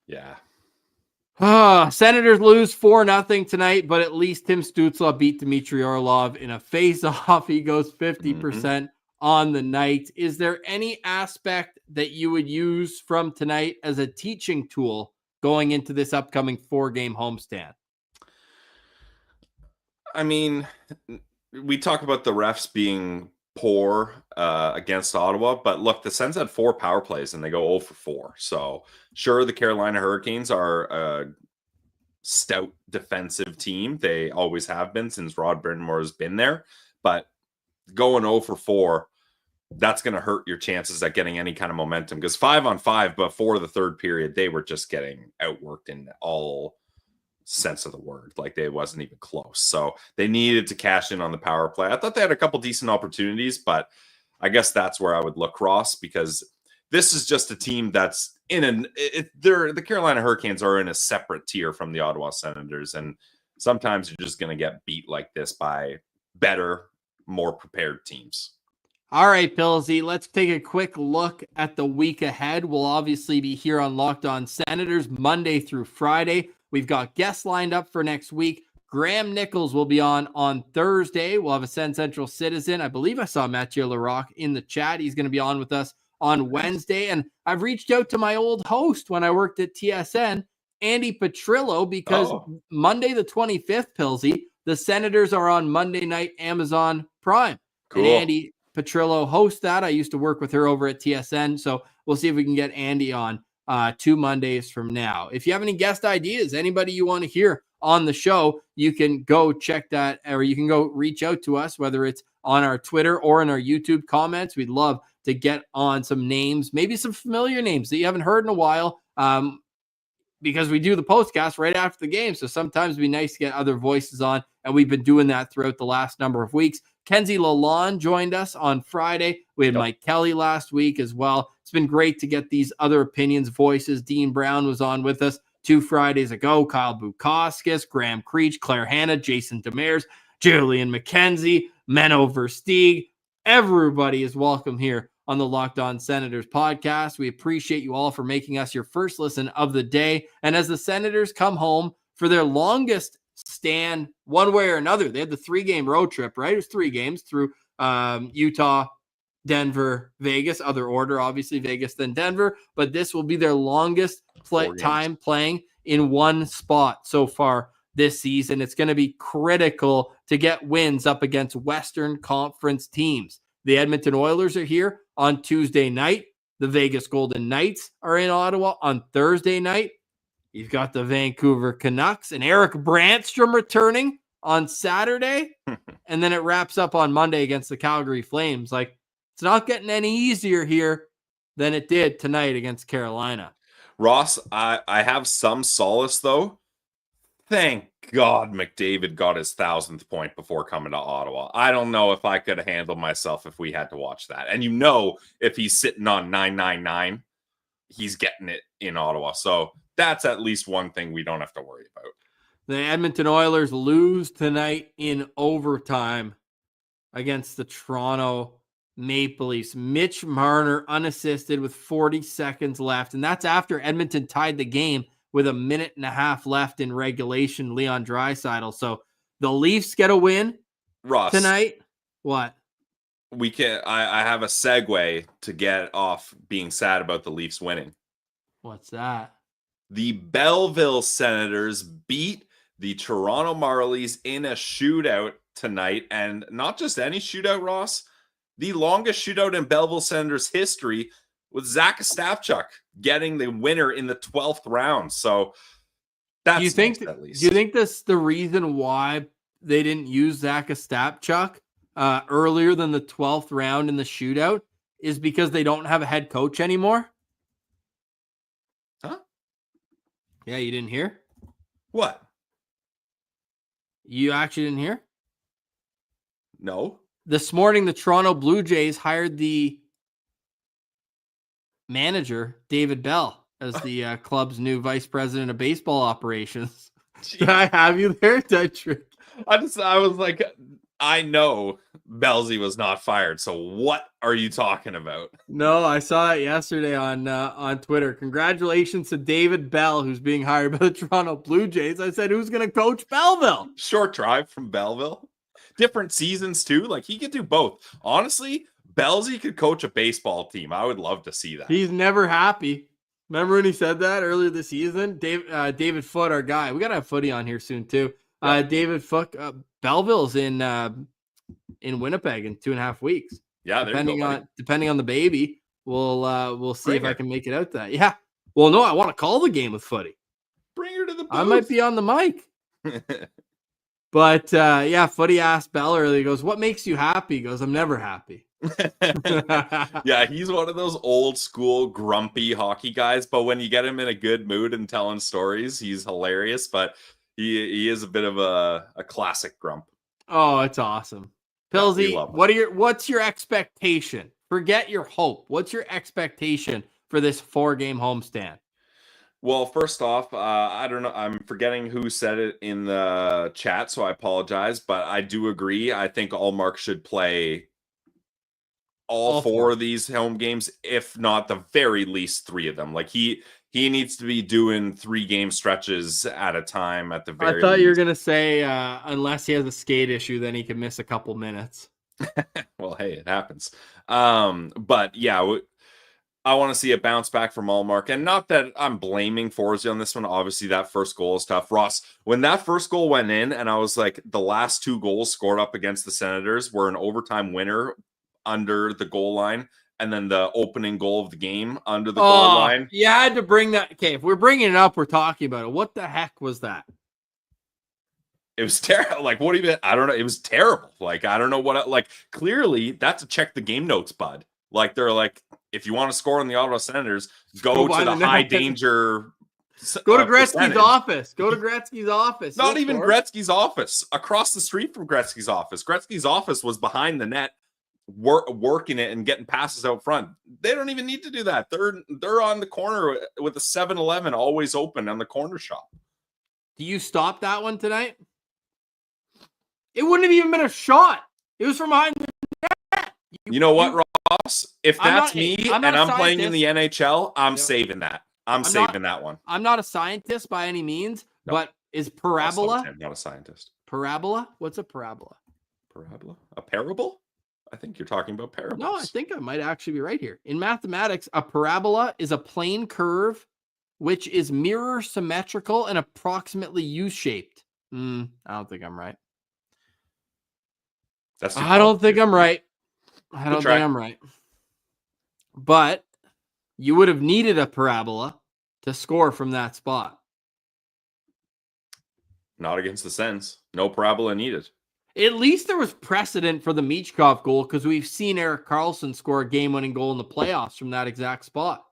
Yeah. Senators lose 4-0 tonight, but at least Tim Stützle beat Dmitry Orlov in a face-off. He goes 50% on the night. Is there any aspect that you would use from tonight as a teaching tool going into this upcoming 4-game homestand? I mean, we talk about the refs being poor against Ottawa, but look, the Sens had 4 power plays and they go 0 for 4. So sure, the Carolina Hurricanes are a stout defensive team. They always have been since Rod Brind'Amour has been there, but going 0 for 4, that's going to hurt your chances at getting any kind of momentum, because 5-on-5 before the third period, they were just getting outworked in all sense of the word. Like, they wasn't even close. So they needed to cash in on the power play. I thought they had a couple decent opportunities, but I guess that's where I would look, Ross, because this is just a team that's the Carolina Hurricanes are in a separate tier from the Ottawa Senators. And sometimes you're just going to get beat like this by better, more prepared teams. All right, Pillsy, let's take a quick look at the week ahead. We'll obviously be here on Locked On Senators Monday through Friday. We've got guests lined up for next week. Graham Nichols will be on Thursday. We'll have a Sen Central citizen. I believe I saw Mathieu Larocque in the chat. He's going to be on with us on Wednesday. And I've reached out to my old host when I worked at TSN, Andy Petrillo, because Monday the 25th, Pillsy, the Senators are on Monday night Amazon Prime. Cool. And Andy Petrillo hosts that. I used to work with her over at TSN. So we'll see if we can get Andy on 2 Mondays from now. If you have any guest ideas, anybody you want to hear on the show, you can go check that, or you can go reach out to us, whether it's on our Twitter or in our YouTube comments. We'd love to get on some names, maybe some familiar names that you haven't heard in a while, because we do the postcast right after the game. So sometimes it'd be nice to get other voices on, and we've been doing that throughout the last number of weeks. Kenzie Lalonde joined us on Friday. We had Mike Kelly last week as well. It's been great to get these other opinions, voices. Dean Brown was on with us 2 Fridays ago. Kyle Bukauskas, Graham Creech, Claire Hanna, Jason Demers, Julian McKenzie, Menno Versteeg. Everybody is welcome here on the Locked On Senators podcast. We appreciate you all for making us your first listen of the day. And as the Senators come home for their longest stand one way or another, they had the 3-game road trip, right? It was 3 games through Utah, Denver, Vegas, other order, obviously Vegas then Denver, but this will be their longest time playing in one spot so far this season. It's going to be critical to get wins up against Western Conference teams. The Edmonton Oilers are here on Tuesday night. The Vegas Golden Knights are in Ottawa on Thursday night. You've got the Vancouver Canucks and Eric Brandstrom returning on Saturday. And then it wraps up on Monday against the Calgary Flames. Like, it's not getting any easier here than it did tonight against Carolina. Ross, I have some solace, though. Thank God McDavid got his 1,000th point before coming to Ottawa. I don't know if I could have handled myself if we had to watch that. And if he's sitting on 999, he's getting it in Ottawa. So that's at least one thing we don't have to worry about. The Edmonton Oilers lose tonight in overtime against the Toronto Maple Leafs. Mitch Marner unassisted with 40 seconds left, and that's after Edmonton tied the game with a minute and a half left in regulation. Leon Draisaitl. So the Leafs get a win Ross, tonight. What? We can. I have a segue to get off being sad about the Leafs winning. What's that? The Belleville Senators beat the Toronto Marlies in a shootout tonight, and not just any shootout, Ross. The longest shootout in Belleville Senators history, with Zach Ostapchuk getting the winner in the 12th round. So that's do you think nice, at least. Do you think that's the reason why they didn't use Zach Ostapchuk earlier than the 12th round in the shootout is because they don't have a head coach anymore? Huh? Yeah, you didn't hear? What? You actually didn't hear? No. This morning, the Toronto Blue Jays hired the manager, David Bell, as the club's new vice president of baseball operations. Did I have you there, Dietrich? I was like, I know Belsey was not fired. So what are you talking about? No, I saw it yesterday on Twitter. Congratulations to David Bell, who's being hired by the Toronto Blue Jays. I said, who's going to coach Belleville? Short drive from Belleville. Different seasons too. Like he could do both. Honestly, Belsey could coach a baseball team. I would love to see that. He's never happy. Remember when he said that earlier this season? David Foote, our guy. We got to have Footy on here soon too. Yeah. David Foote, Belleville's in Winnipeg in 2.5 weeks. Yeah, depending on the baby, we'll see if I can make it out to that. Yeah. Well, no, I want to call the game with Footy. Bring her to the booth. I might be on the mic. But yeah, Footy asked Bell earlier. He goes, "What makes you happy?" He goes, "I'm never happy." Yeah, he's one of those old school grumpy hockey guys. But when you get him in a good mood and telling stories, he's hilarious. But he is a bit of a classic grump. Oh, it's awesome. Pilsy, what's your expectation? Forget your hope. What's your expectation for this 4-game homestand? Well, first off, I don't know. I'm forgetting who said it in the chat, so I apologize. But I do agree. I think Allmark should play all four of these home games, if not the very least 3 of them. Like he needs to be doing 3-game stretches at a time at the very least. I thought you were going to say unless he has a skate issue, then he can miss a couple minutes. Well, hey, it happens. But yeah, I want to see a bounce back from Allmark. And not that I'm blaming Forsey on this one. Obviously, that first goal is tough. Ross, when that first goal went in, and I was like, the last 2 goals scored up against the Senators were an overtime winner under the goal line, and then the opening goal of the game under the goal line. You had to bring that. Okay, if we're bringing it up, we're talking about it. What the heck was that? It was terrible. Like, what even? I don't know. It was terrible. Like, I don't know what. Like, clearly, that's a check the game notes, bud. Like, they're like, if you want to score on the Ottawa Senators, go to the high danger. Go to Gretzky's office. Go to Gretzky's office. Not even Gretzky's office. Across the street from Gretzky's office. Gretzky's office was behind the net, working it and getting passes out front. They don't even need to do that. They're on the corner with a 7-Eleven always open on the corner shop. Do you stop that one tonight? It wouldn't have even been a shot. It was from behind the net. You know what, Ross? If that's me and I'm playing in the NHL, I'm saving that. I'm saving that one. I'm not a scientist by any means, but is parabola? I'm not a scientist. Parabola? What's a parabola? Parabola? A parable? I think you're talking about parables. No, I think I might actually be right here. In mathematics, a parabola is a plane curve which is mirror symmetrical and approximately U-shaped. I don't think I'm right. I don't think I'm right. But you would have needed a parabola to score from that spot. Not against the Sens. No parabola needed. At least there was precedent for the Michkov goal because we've seen Erik Karlsson score a game-winning goal in the playoffs from that exact spot.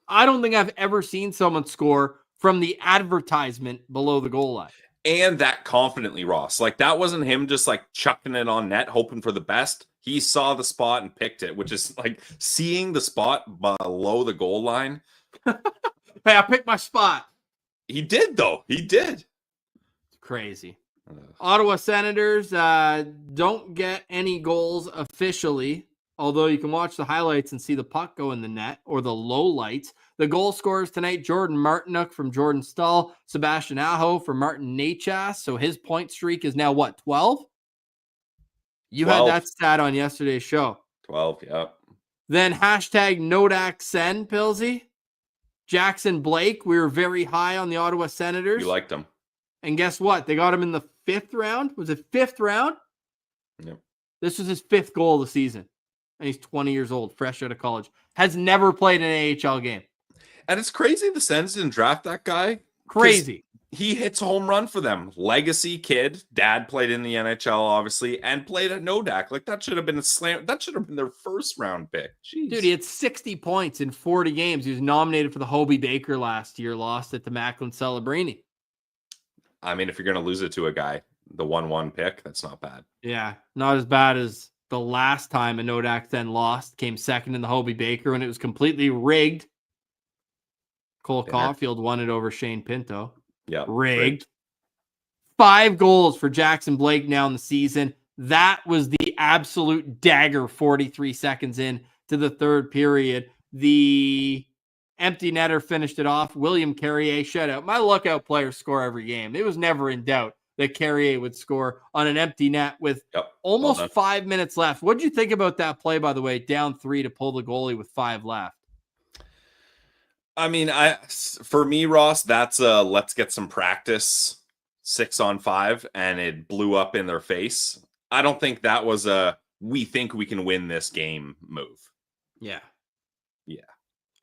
I don't think I've ever seen someone score from the advertisement below the goal line. And that confidently, Ross. Like, that wasn't him just like chucking it on net, hoping for the best. He saw the spot and picked it, which is like seeing the spot below the goal line. Hey, I picked my spot. He did, though. He did. It's crazy. Ottawa Senators don't get any goals officially, although you can watch the highlights and see the puck go in the net or the low lights. The goal scorers tonight, Jordan Martinook from Jordan Stahl, Sebastian Aho for Martin Nachas. So his point streak is now what, 12? You 12. had that stat on yesterday's show. 12, yeah. Then hashtag Nodak Sen, Pilsy. Jackson Blake, we were very high on the Ottawa Senators. You liked him. And guess what? They got him in the 5th round. Was it 5th round? Yep. This was his 5th goal of the season. And he's 20 years old, fresh out of college. Has never played an AHL game. And it's crazy the Sens didn't draft that guy. Crazy. He hits a home run for them. Legacy kid. Dad played in the NHL, obviously, and played at Nodak. Like, that should have been a slam. That should have been their 1st round pick. Jeez. Dude, he had 60 points in 40 games. He was nominated for the Hobie Baker last year, lost it to Macklin Celebrini. I mean, if you're going to lose it to a guy, the 1-1 pick, that's not bad. Yeah, not as bad as the last time a Nodak then lost, came second in the Hobie Baker when it was completely rigged. Cole Caulfield won it over Shane Pinto. Yeah. Rigged. 5 goals for Jackson Blake now in the season. That was the absolute dagger 43 seconds in to the 3rd period. The empty netter finished it off. William Carrier shutout. My lookout players score every game. It was never in doubt that Carrier would score on an empty net with almost 5 minutes left. What did you think about that play, by the way, down 3 to pull the goalie with 5 left? I mean, for me, Ross, that's a let's get some practice 6-on-5, and it blew up in their face. I don't think that was a we think we can win this game move. Yeah. Yeah.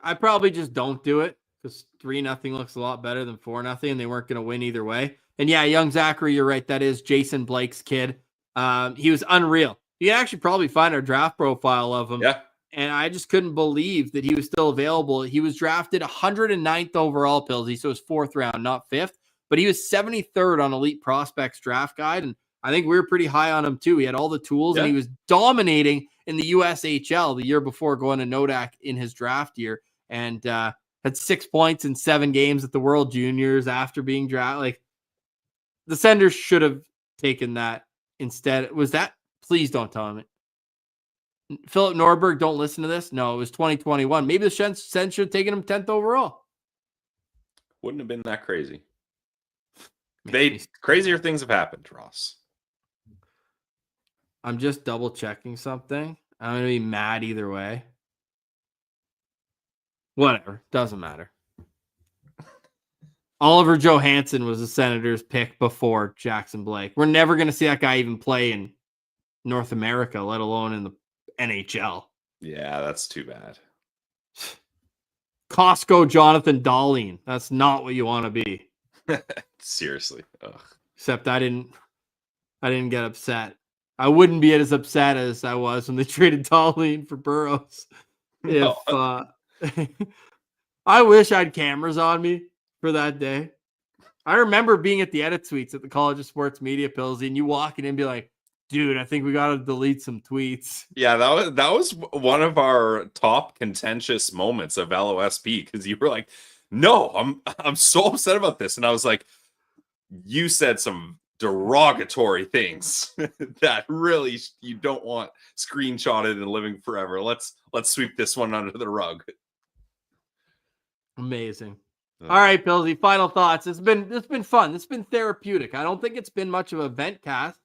I probably just don't do it because 3-0 looks a lot better than 4-0, and they weren't going to win either way. And yeah, young Zachary, you're right. That is Jason Blake's kid. He was unreal. You can actually probably find our draft profile of him. Yeah. And I just couldn't believe that he was still available. He was drafted 109th overall, Pilsy, so it was 4th round, not 5th. But he was 73rd on Elite Prospects Draft Guide, and I think we were pretty high on him too. He had all the tools, and he was dominating in the USHL the year before going to Nodak in his draft year, and had 6 points in 7 games at the World Juniors after being drafted. Like, the Senators should have taken that instead. Was that? Please don't tell him it. Philip Norberg, don't listen to this. No, it was 2021. Maybe the Sens should have taken him 10th overall. Wouldn't have been that crazy. Crazier things have happened, Ross. I'm just double checking something. I'm going to be mad either way. Whatever. Doesn't matter. Oliver Johansson was the Senators' pick before Jackson Blake. We're never going to see that guy even play in North America, let alone in the NHL. Yeah, that's too bad. Costco Jonathan Dahlin. That's not what you want to be. Seriously. Ugh. Except I didn't get upset. I wouldn't be as upset as I was when they traded Dahlin for Burrows. If I wish I had cameras on me for that day. I remember being at the edit suites at the College of Sports Media, Pilsy, and you walking in and be like, dude, I think we got to delete some tweets. Yeah, that was one of our top contentious moments of LOSP, because you were like, no, I'm so upset about this. And I was like, you said some derogatory things that really you don't want screenshotted and living forever. Let's sweep this one under the rug. Amazing. All right, Pilsy, final thoughts. It's been fun. It's been therapeutic. I don't think it's been much of a vent cast.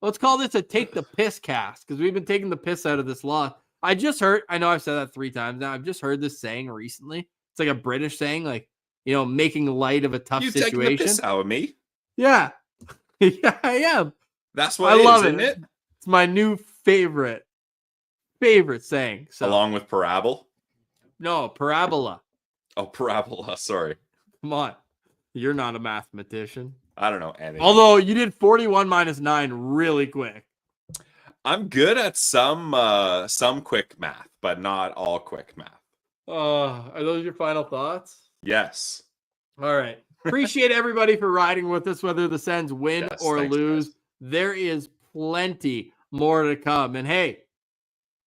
Let's call this a take the piss cast, because we've been taking the piss out of this lot. I just heard, I know I've said that 3 times now. I've just heard this saying recently. It's like a British saying, like, making light of a tough situation. You taking the piss out of me? Yeah. Yeah, I am. That's what I love isn't it? It's my new favorite saying. So, along with parable? No, parabola. Oh, parabola. Sorry. Come on. You're not a mathematician. I don't know anything. Although you did 41 minus 9 really quick. I'm good at some quick math, but not all quick math. Are those your final thoughts? Yes. All right. Appreciate everybody for riding with us, whether the Sens win or lose. Guys. There is plenty more to come. And hey,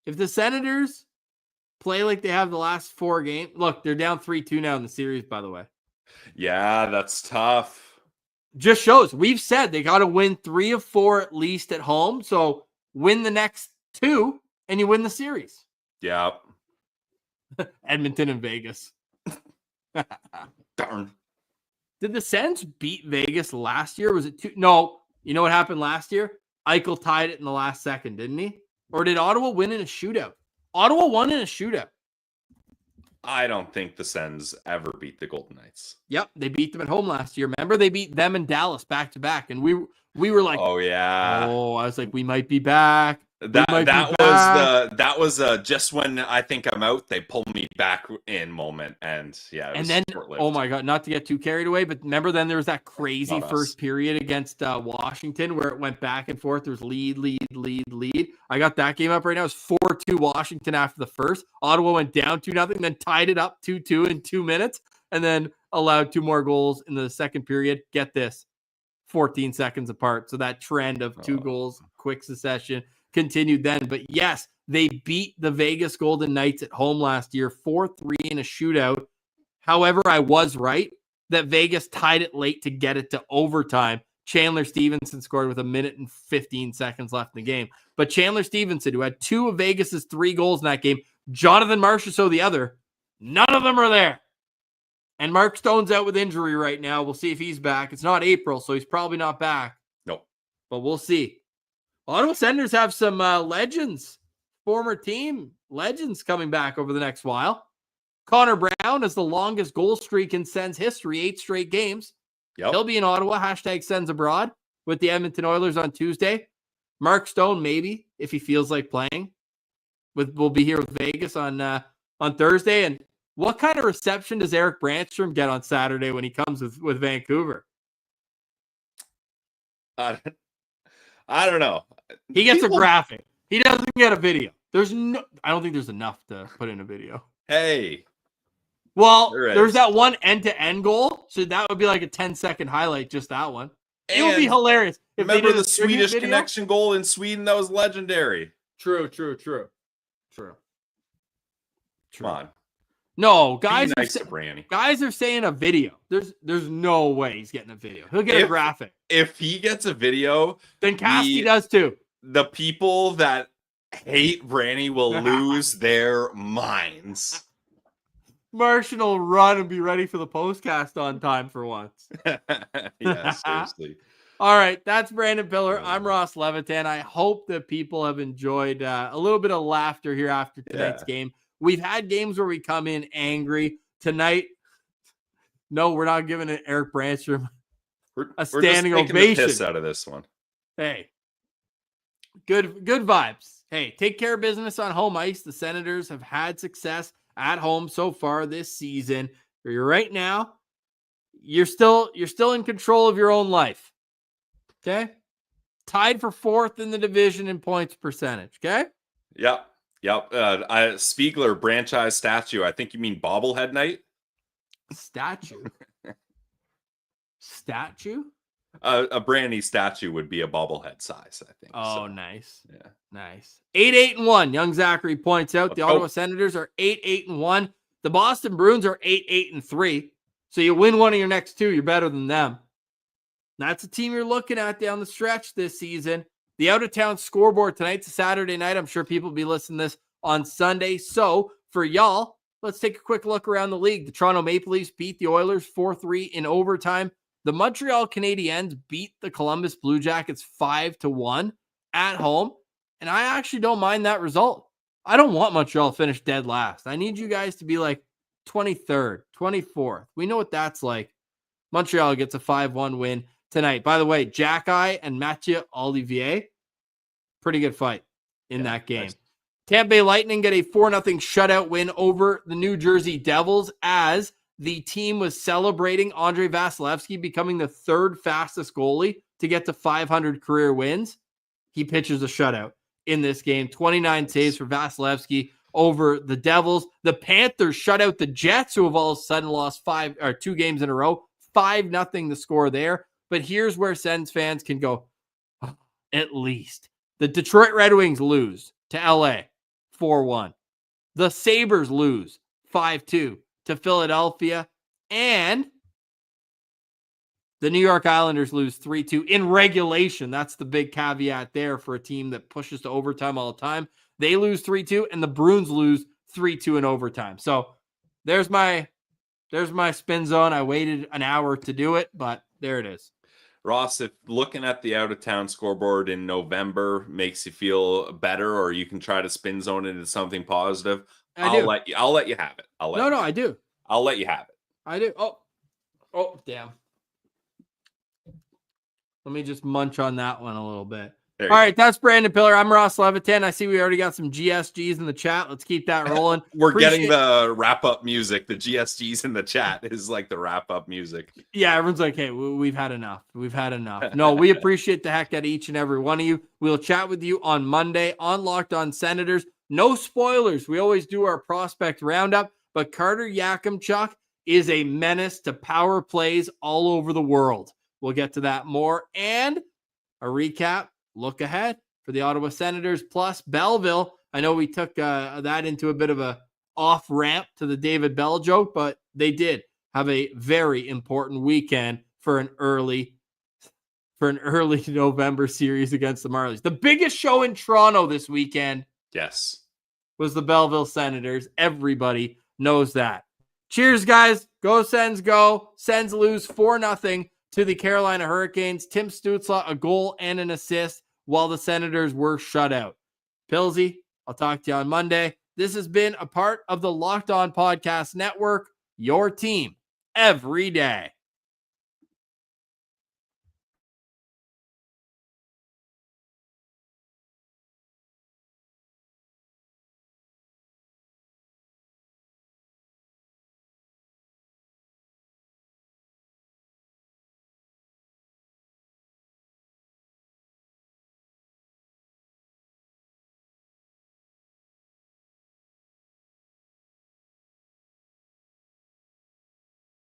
if the Senators play like they have the last 4 games, look, they're down 3-2 now in the series, by the way. Yeah, that's tough. just shows. We've said they got to win 3 of 4 at least at home. So win the next 2 and you win the series. Yeah. Edmonton and Vegas. Darn. Did the Sens beat Vegas last year? Was it 2? No. You know what happened last year? Eichel tied it in the last second, didn't he? Or did Ottawa win in a shootout? Ottawa won in a shootout. I don't think the Sens ever beat the Golden Knights. Yep, they beat them at home last year. Remember, they beat them in Dallas back to back, and we were like, oh yeah. Oh, I was like, we might be back. That was just when I think I'm out, they pull me back in moment, and yeah, and then oh my god, not to get too carried away, but remember then there was that crazy first period against Washington where it went back and forth. There was lead. I got that game up right now. It's 4-2 Washington after the first. Ottawa went down 2-0, then tied it up 2-2 in 2 minutes, and then allowed 2 more goals in the second period. Get this, 14 seconds apart. So that trend of 2 goals, quick succession, continued then. But yes, they beat the Vegas Golden Knights at home last year, 4-3 in a shootout. However, I was right that Vegas tied it late to get it to overtime. Chandler Stevenson scored with 1 minute and 15 seconds left in the game. But Chandler Stevenson, who had 2 of Vegas's 3 goals in that game, Jonathan Marchessault the other, none of them are there. And Mark Stone's out with injury right now. We'll see if he's back. It's not April, so he's probably not back. Nope. But we'll see. Ottawa Senators have some legends, former team legends coming back over the next while. Connor Brown has the longest goal streak in Sens history, 8 straight games. Yep. He'll be in Ottawa, #Sens abroad, with the Edmonton Oilers on Tuesday. Mark Stone, maybe, if he feels like playing. We'll be here with Vegas on Thursday. And what kind of reception does Eric Brandstrom get on Saturday when he comes with Vancouver? I don't know. He gets a graphic. He doesn't get a video. I don't think there's enough to put in a video. Hey. Well, there's that one end-to-end goal, so that would be like a 10-second highlight, just that one. It would be hilarious. Remember the Swedish Connection goal in Sweden? That was legendary. True. Come on. No, guys are saying a video. There's no way he's getting a video. He'll get a graphic. If he gets a video, then Cassidy does too. The people that hate Branny will lose their minds. Martian will run and be ready for the postcast on time for once. Yeah, seriously. All right, that's Brandon Piller. I'm Ross Levitan. I hope that people have enjoyed a little bit of laughter here after tonight's game. We've had games where we come in angry. Tonight, no, we're not giving it Eric Brandstrom a standing ovation. We're just taking the piss out of this one. Hey, good vibes. Hey, take care of business on home ice. The Senators have had success at home so far this season. Right now, you're still in control of your own life. Okay? Tied for 4th in the division in points percentage. Okay? Yep. Spiegler franchise statue. I think you mean bobblehead night. Statue. A Brandy statue would be a bobblehead size, I think. Oh, so. Nice. Yeah. Nice. 8-8-1. Young Zachary points out the Ottawa Senators are 8-8-1. The Boston Bruins are 8-8-3. So you win one of your next 2, you're better than them. That's a team you're looking at down the stretch this season. The out-of-town scoreboard tonight's a Saturday night. I'm sure people will be listening to this on Sunday. So for y'all, let's take a quick look around the league. The Toronto Maple Leafs beat the Oilers 4-3 in overtime. The Montreal Canadiens beat the Columbus Blue Jackets 5-1 at home. And I actually don't mind that result. I don't want Montreal to finish dead last. I need you guys to be like 23rd, 24th. We know what that's like. Montreal gets a 5-1 win tonight. By the way, Jack-Eye and Mathieu Olivier, pretty good fight in that game. Nice. Tampa Bay Lightning get a 4-0 shutout win over the New Jersey Devils as the team was celebrating Andrei Vasilevsky becoming the 3rd fastest goalie to get to 500 career wins. He pitches a shutout in this game. 29 saves for Vasilevsky over the Devils. The Panthers shut out the Jets, who have all of a sudden lost 2 games in a row. 5-0 the score there. But here's where Sens fans can go, at least. The Detroit Red Wings lose to LA 4-1. The Sabres lose 5-2 to Philadelphia. And The New York Islanders lose 3-2 in regulation. That's the big caveat there for a team that pushes to overtime all the time. They lose 3-2, and the Bruins lose 3-2 in overtime. So there's my spin zone. I waited an hour to do it, but there it is. Ross, if looking at the out-of-town scoreboard in November makes you feel better, or you can try to spin zone it into something positive, I'll let you have it. I do. I'll let you have it. I do. Oh, damn. Let me just munch on that one a little bit. All right, that's Brandon Piller. I'm Ross Levitan. I see we already got some GSGs in the chat. Let's keep that rolling. We're getting the wrap-up music. The GSGs in the chat is like the wrap-up music. Yeah, everyone's like, hey, we've had enough. We've had enough. No, we appreciate the heck out of each and every one of you. We'll chat with you on Monday on Locked On Senators. No spoilers. We always do our prospect roundup, but Carter Yakimchuk is a menace to power plays all over the world. We'll get to that more. And a recap. Look ahead for the Ottawa Senators plus Belleville. I know we took that into a bit of a off ramp to the David Bell joke, but they did have a very important weekend for an early November series against the Marlies. The biggest show in Toronto this weekend, yes, was the Belleville Senators. Everybody knows that. Cheers, guys. Go Sens, go. Sens lose 4-0 to the Carolina Hurricanes. Tim Stützle, a goal and an assist, while the Senators were shut out. Pilsy, I'll talk to you on Monday. This has been a part of the Locked On Podcast Network, your team every day.